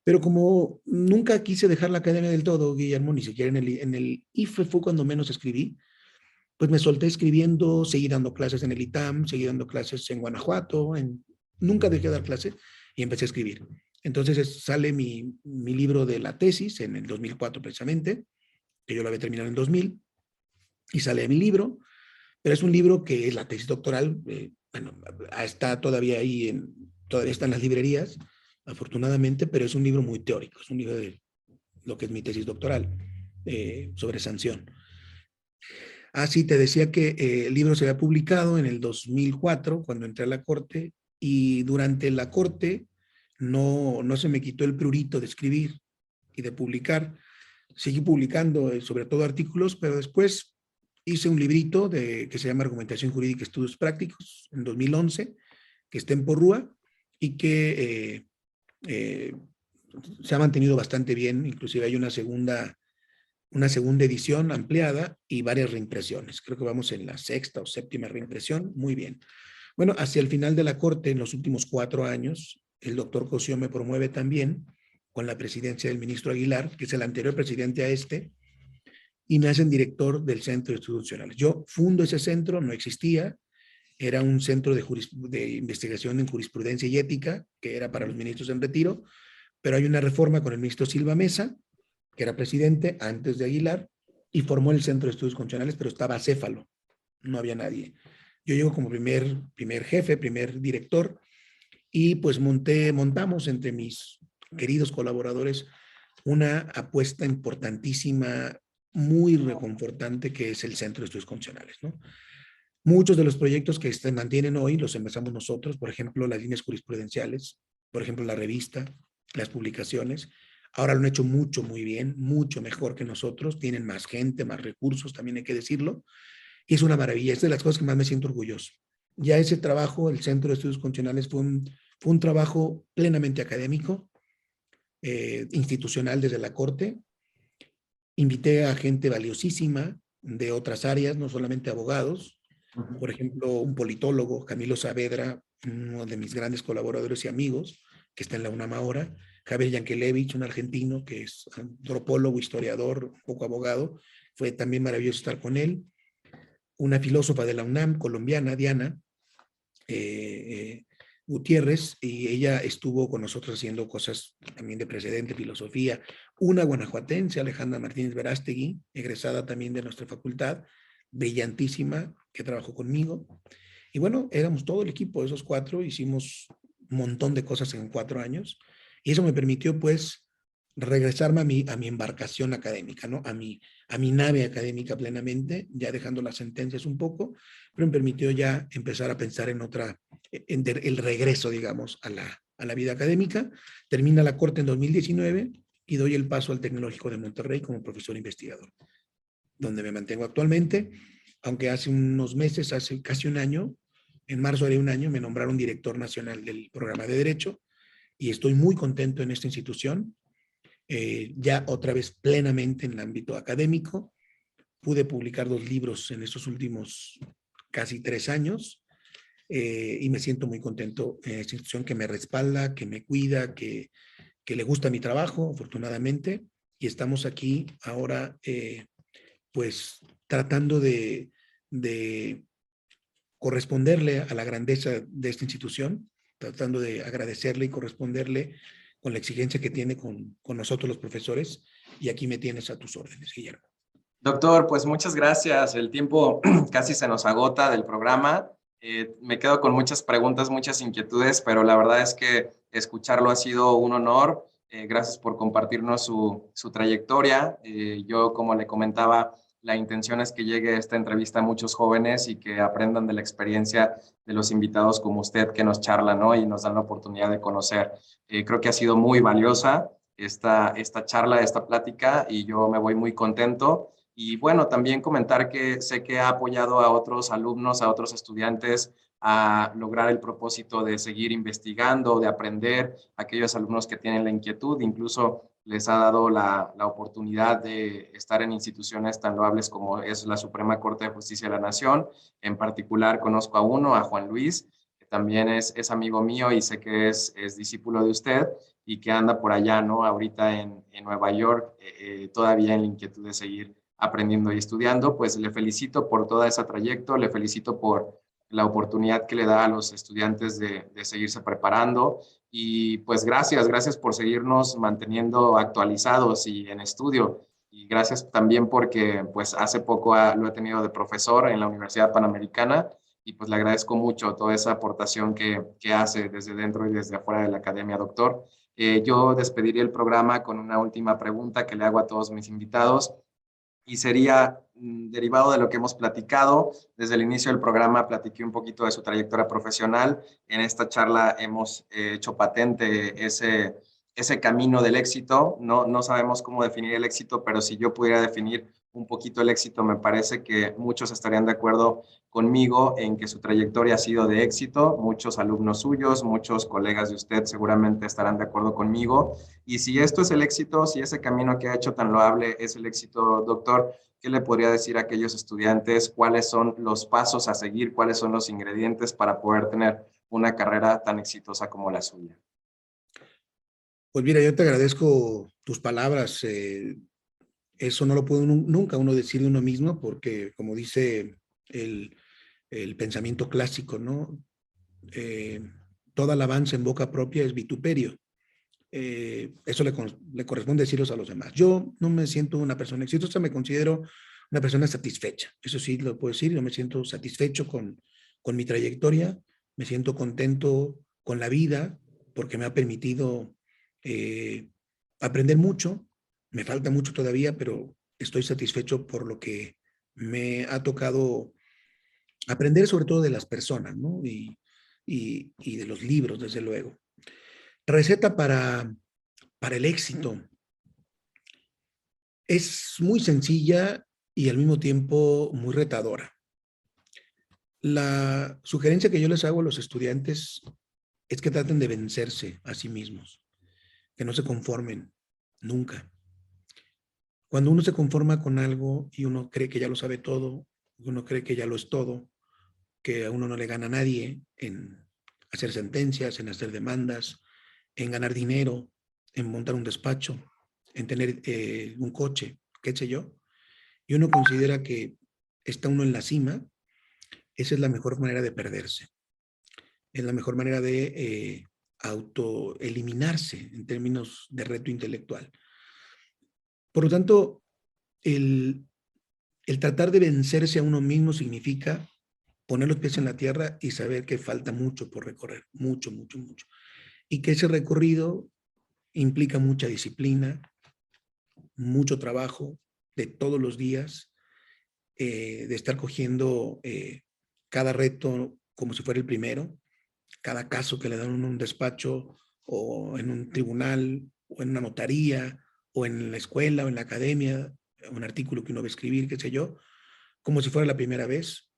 Pero como nunca quise dejar la academia del todo, Guillermo, ni siquiera en el IFE fue cuando menos escribí, pues me solté escribiendo, seguí dando clases en el ITAM, seguí dando clases en Guanajuato, nunca dejé de dar clase y empecé a escribir. Entonces sale mi libro de la tesis en el 2004 precisamente, que yo lo había terminado en 2000, y sale mi libro, pero es un libro que es la tesis doctoral, bueno, está todavía ahí, todavía está en las librerías, afortunadamente, pero es un libro muy teórico, es un libro de lo que es mi tesis doctoral, sobre sanción. Sí, te decía que el libro se había publicado en el 2004, cuando entré a la corte, y durante la corte no se me quitó el prurito de escribir y de publicar. Seguí publicando, sobre todo artículos, pero después hice un librito que se llama Argumentación Jurídica y Estudios Prácticos, en 2011, que está en Porrúa y que se ha mantenido bastante bien. Inclusive hay una segunda edición ampliada y varias reimpresiones. Creo que vamos en la sexta o séptima reimpresión. Muy bien. Bueno, hacia el final de la corte, en los últimos 4 años, el doctor Cosío me promueve también con la presidencia del ministro Aguilar, que es el anterior presidente a este, y me hacen director del Centro de Estudios Constitucionales. Yo fundo ese centro, no existía, era un centro de investigación en jurisprudencia y ética, que era para los ministros en retiro, pero hay una reforma con el ministro Silva Mesa, que era presidente antes de Aguilar, y formó el Centro de Estudios Constitucionales, pero estaba acéfalo, no había nadie. Yo llego como primer jefe, primer director, y pues montamos entre mis queridos colaboradores una apuesta importantísima, muy reconfortante, que es el Centro de Estudios Constitucionales, ¿no? Muchos de los proyectos que se mantienen hoy los empezamos nosotros, por ejemplo, las líneas jurisprudenciales, por ejemplo, la revista, las publicaciones. Ahora lo han hecho muy bien, mucho mejor que nosotros. Tienen más gente, más recursos, también hay que decirlo. Y es una maravilla, es de las cosas que más me siento orgulloso. Ya ese trabajo, el Centro de Estudios Constitucionales, fue Fue un trabajo plenamente académico, institucional desde la Corte. Invité a gente valiosísima de otras áreas, no solamente abogados. Por ejemplo, un politólogo, Camilo Saavedra, uno de mis grandes colaboradores y amigos, que está en la UNAM ahora. Javier Yankelevich, un argentino que es antropólogo, historiador, un poco abogado. Fue también maravilloso estar con él. Una filósofa de la UNAM, colombiana, Diana Gutiérrez, y ella estuvo con nosotros haciendo cosas también de precedente, filosofía. Una guanajuatense, Alejandra Martínez Verástegui, egresada también de nuestra facultad, brillantísima, que trabajó conmigo. Y bueno, éramos todo el equipo, esos cuatro, hicimos un montón de cosas en 4 años, y eso me permitió, pues, regresarme a mi embarcación académica, ¿no? A mi nave académica plenamente, ya dejando las sentencias un poco, pero me permitió ya empezar a pensar en el regreso, digamos, a la vida académica. Termina la Corte en 2019 y doy el paso al Tecnológico de Monterrey como profesor investigador, donde me mantengo actualmente, aunque hace unos meses, hace casi un año, en marzo de un año, me nombraron director nacional del programa de Derecho y estoy muy contento en esta institución, ya otra vez plenamente en el ámbito académico. Pude publicar 2 libros en estos últimos casi 3 años y me siento muy contento en esta institución que me respalda, que me cuida, que le gusta mi trabajo, afortunadamente, y estamos aquí ahora pues tratando de corresponderle a la grandeza de esta institución, tratando de agradecerle y corresponderle con la exigencia que tiene con nosotros los profesores, y aquí me tienes a tus órdenes, Guillermo. Doctor, pues muchas gracias. El tiempo casi se nos agota del programa. Me quedo con muchas preguntas, muchas inquietudes, pero la verdad es que escucharlo ha sido un honor. Gracias por compartirnos su trayectoria. Yo, como le comentaba, la intención es que llegue esta entrevista a muchos jóvenes y que aprendan de la experiencia de los invitados como usted que nos charlan, ¿no? Y nos dan la oportunidad de conocer. Creo que ha sido muy valiosa esta charla, esta plática, y yo me voy muy contento. Y bueno, también comentar que sé que ha apoyado a otros alumnos, a otros estudiantes a lograr el propósito de seguir investigando, de aprender, aquellos alumnos que tienen la inquietud, incluso les ha dado la oportunidad de estar en instituciones tan loables como es la Suprema Corte de Justicia de la Nación. En particular, conozco a uno, a Juan Luis, que también es amigo mío y sé que es discípulo de usted y que anda por allá, ¿no? Ahorita en Nueva York, todavía en la inquietud de seguir aprendiendo y estudiando. Pues le felicito por toda esa trayecto, le felicito por la oportunidad que le da a los estudiantes de seguirse preparando y pues gracias por seguirnos manteniendo actualizados y en estudio, y gracias también porque pues hace poco lo he tenido de profesor en la Universidad Panamericana y pues le agradezco mucho toda esa aportación que hace desde dentro y desde afuera de la academia, doctor. Yo despediría el programa con una última pregunta que le hago a todos mis invitados y sería derivado de lo que hemos platicado. Desde el inicio del programa platiqué un poquito de su trayectoria profesional. En esta charla hemos hecho patente ese camino del éxito. No sabemos cómo definir el éxito, pero si yo pudiera definir un poquito el éxito, me parece que muchos estarían de acuerdo conmigo en que su trayectoria ha sido de éxito. Muchos alumnos suyos, muchos colegas de usted seguramente estarán de acuerdo conmigo. Y si esto es el éxito, si ese camino que ha hecho tan loable es el éxito, doctor, ¿qué le podría decir a aquellos estudiantes? ¿Cuáles son los pasos a seguir? ¿Cuáles son los ingredientes para poder tener una carrera tan exitosa como la suya? Pues mira, yo te agradezco tus palabras. Eso no lo puede nunca uno decir de uno mismo, porque como dice el, el pensamiento clásico, ¿no? Toda alabanza en boca propia es vituperio. Eso le corresponde decirlos a los demás. Yo no me siento una persona exitosa, me considero una persona satisfecha. Eso sí lo puedo decir, yo me siento satisfecho con mi trayectoria, me siento contento con la vida porque me ha permitido aprender mucho. Me falta mucho todavía, pero estoy satisfecho por lo que me ha tocado aprender, sobre todo de las personas, ¿no? Y de los libros, desde luego. Receta para el éxito. Es muy sencilla y al mismo tiempo muy retadora. La sugerencia que yo les hago a los estudiantes es que traten de vencerse a sí mismos, que no se conformen nunca. Cuando uno se conforma con algo y uno cree que ya lo sabe todo, uno cree que ya lo es todo, que a uno no le gana a nadie en hacer sentencias, en hacer demandas, en ganar dinero, en montar un despacho, en tener un coche, qué sé yo, y uno considera que está uno en la cima, esa es la mejor manera de perderse. Es la mejor manera de autoeliminarse en términos de reto intelectual. Por lo tanto, el tratar de vencerse a uno mismo significa poner los pies en la tierra y saber que falta mucho por recorrer, mucho, mucho, mucho. Y que ese recorrido implica mucha disciplina, mucho trabajo de todos los días, de estar cogiendo cada reto como si fuera el primero, cada caso que le dan en un despacho o en un tribunal o en una notaría o en la escuela o en la academia, un artículo que uno va a escribir, qué sé yo, como si fuera la primera vez.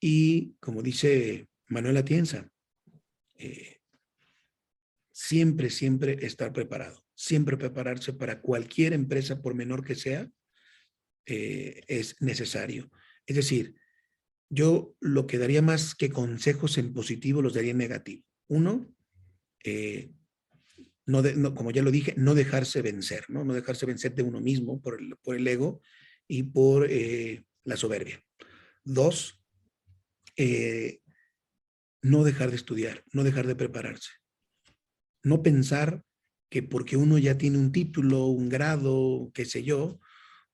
Y como dice Manuel Atienza, eh, siempre, siempre estar preparado, siempre prepararse para cualquier empresa, por menor que sea, es necesario. Es decir, yo lo que daría más que consejos en positivo, los daría en negativo. Uno, no, como ya lo dije, no dejarse vencer, ¿no? No dejarse vencer de uno mismo por el ego y por la soberbia. Dos, no dejar de estudiar, no dejar de prepararse. No pensar que porque uno ya tiene un título, un grado, qué sé yo,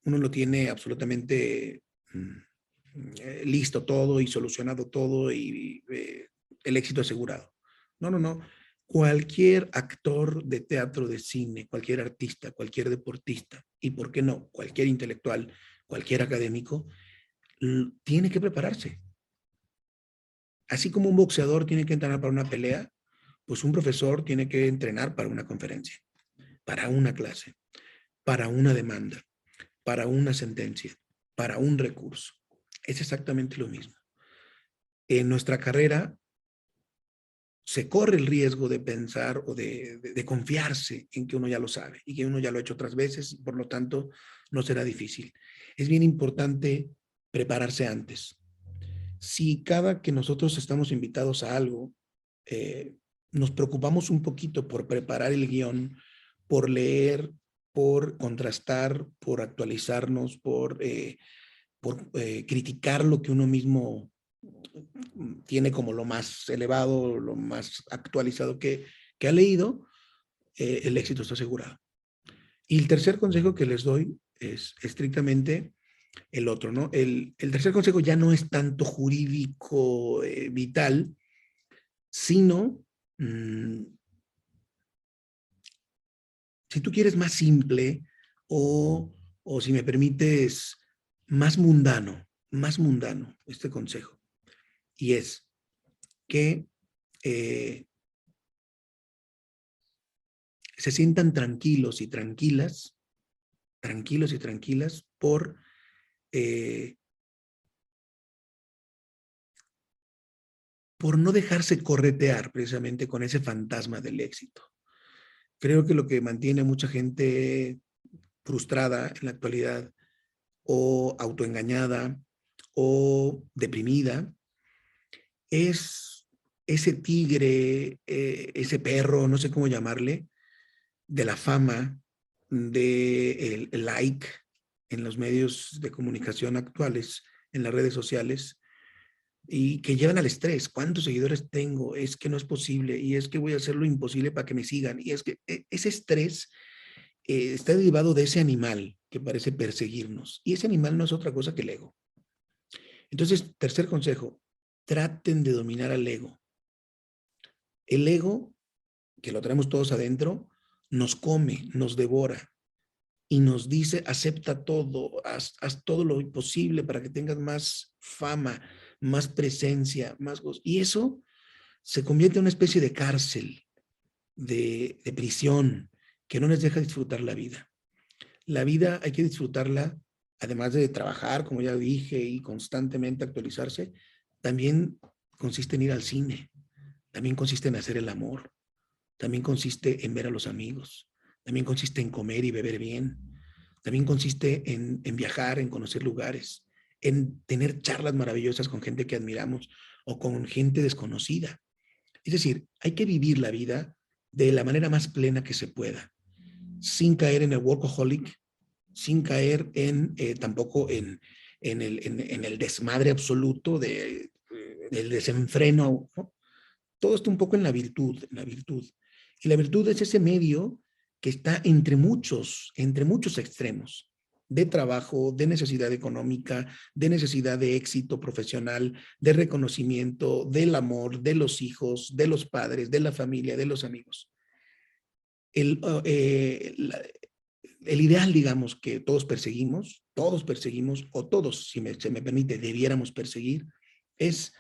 uno lo tiene absolutamente listo todo y solucionado todo y el éxito asegurado. No, no, no. Cualquier actor de teatro, de cine, cualquier artista, cualquier deportista y, ¿por qué no?, cualquier intelectual, cualquier académico, tiene que prepararse. Así como un boxeador tiene que entrenar para una pelea, pues un profesor tiene que entrenar para una conferencia, para una clase, para una demanda, para una sentencia, para un recurso. Es exactamente lo mismo. En nuestra carrera se corre el riesgo de pensar o de confiarse en que uno ya lo sabe y que uno ya lo ha hecho otras veces y por lo tanto no será difícil. Es bien importante prepararse antes. Si cada que nosotros estamos invitados a algo, nos preocupamos un poquito por preparar el guión, por leer, por contrastar, por actualizarnos, por criticar lo que uno mismo tiene como lo más elevado, lo más actualizado que ha leído, el éxito está asegurado. Y el tercer consejo que les doy es estrictamente el otro, ¿no? El tercer consejo ya no es tanto jurídico vital, sino, si tú quieres, más simple o si me permites, más mundano este consejo. Y es que se sientan tranquilos y tranquilas eh, por no dejarse corretear precisamente con ese fantasma del éxito. Creo que lo que mantiene a mucha gente frustrada en la actualidad o autoengañada o deprimida es ese tigre, ese perro, no sé cómo llamarle, de la fama, de el like en los medios de comunicación actuales, en las redes sociales, y que llevan al estrés. ¿Cuántos seguidores tengo? Es que no es posible, y es que voy a hacer lo imposible para que me sigan. Y es que ese estrés está derivado de ese animal que parece perseguirnos. Y ese animal no es otra cosa que el ego. Entonces, tercer consejo, traten de dominar al ego. El ego, que lo traemos todos adentro, nos come, nos devora y nos dice, acepta todo, haz todo lo posible para que tengas más fama, más presencia, más voz. Y eso se convierte en una especie de cárcel, de prisión, que no nos deja disfrutar la vida. La vida hay que disfrutarla, además de trabajar, como ya dije, y constantemente actualizarse, también consiste en ir al cine, también consiste en hacer el amor, también consiste en ver a los amigos, también consiste en comer y beber bien, también consiste en viajar, en conocer lugares, en tener charlas maravillosas con gente que admiramos o con gente desconocida. Es decir, hay que vivir la vida de la manera más plena que se pueda, sin caer en el workaholic, sin caer tampoco en el desmadre absoluto del desenfreno, ¿no? Todo está un poco en la virtud, en la virtud. Y la virtud es ese medio que está entre muchos extremos, de trabajo, de necesidad económica, de necesidad de éxito profesional, de reconocimiento, del amor, de los hijos, de los padres, de la familia, de los amigos. El, el ideal, digamos, que todos perseguimos, o todos, si se me permite, debiéramos perseguir, es,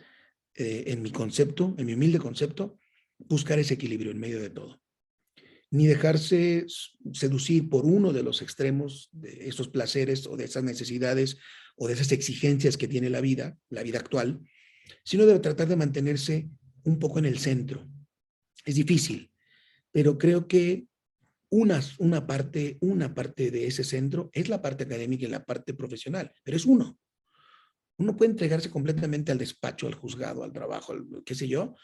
en mi concepto, en mi humilde concepto, buscar ese equilibrio en medio de todo. Ni dejarse seducir por uno de los extremos de esos placeres o de esas necesidades o de esas exigencias que tiene la vida actual, sino de tratar de mantenerse un poco en el centro. Es difícil, pero creo que una parte de ese centro es la parte académica y la parte profesional, pero es uno. Uno puede entregarse completamente al despacho, al juzgado, al trabajo, qué sé yo,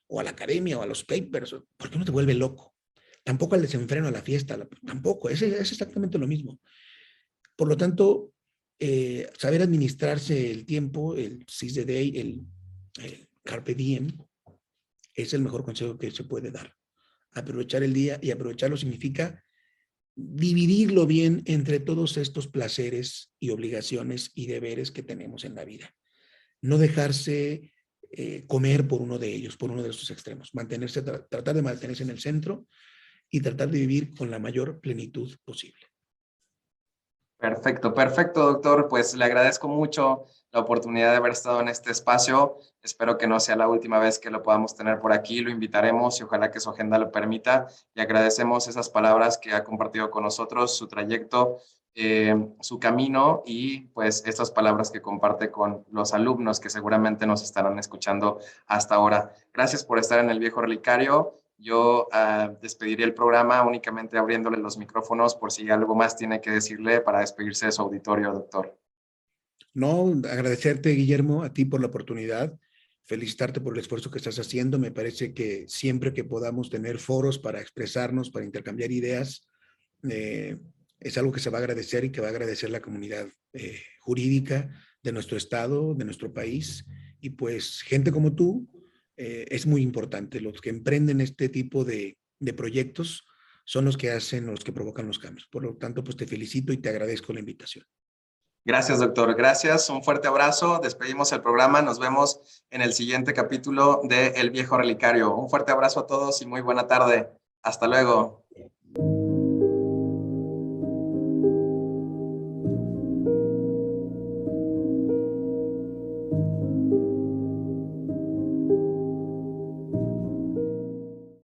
o a la academia o a los papers, porque uno te vuelve loco. Tampoco al desenfreno, a la fiesta, tampoco, es exactamente lo mismo. Por lo tanto, saber administrarse el tiempo, el seize the day, el carpe diem, es el mejor consejo que se puede dar. Aprovechar el día, y aprovecharlo significa dividirlo bien entre todos estos placeres y obligaciones y deberes que tenemos en la vida. No dejarse comer por uno de ellos, por uno de estos extremos. Tratar de mantenerse en el centro y tratar de vivir con la mayor plenitud posible. Perfecto, perfecto, doctor. Pues le agradezco mucho la oportunidad de haber estado en este espacio. Espero que no sea la última vez que lo podamos tener por aquí. Lo invitaremos y ojalá que su agenda lo permita. Y agradecemos esas palabras que ha compartido con nosotros, su trayecto, su camino y pues estas palabras que comparte con los alumnos que seguramente nos estarán escuchando hasta ahora. Gracias por estar en el Viejo Relicario. Yo despediría el programa únicamente abriéndole los micrófonos por si algo más tiene que decirle para despedirse de su auditorio, doctor. No, agradecerte, Guillermo, a ti por la oportunidad, felicitarte por el esfuerzo que estás haciendo. Me parece que siempre que podamos tener foros para expresarnos, para intercambiar ideas, es algo que se va a agradecer y que va a agradecer la comunidad jurídica de nuestro estado, de nuestro país. Y pues gente como tú es muy importante. Los que emprenden este tipo de proyectos son los que provocan los cambios. Por lo tanto, pues te felicito y te agradezco la invitación. Gracias, doctor. Gracias. Un fuerte abrazo. Despedimos el programa. Nos vemos en el siguiente capítulo de El Viejo Relicario. Un fuerte abrazo a todos y muy buena tarde. Hasta luego.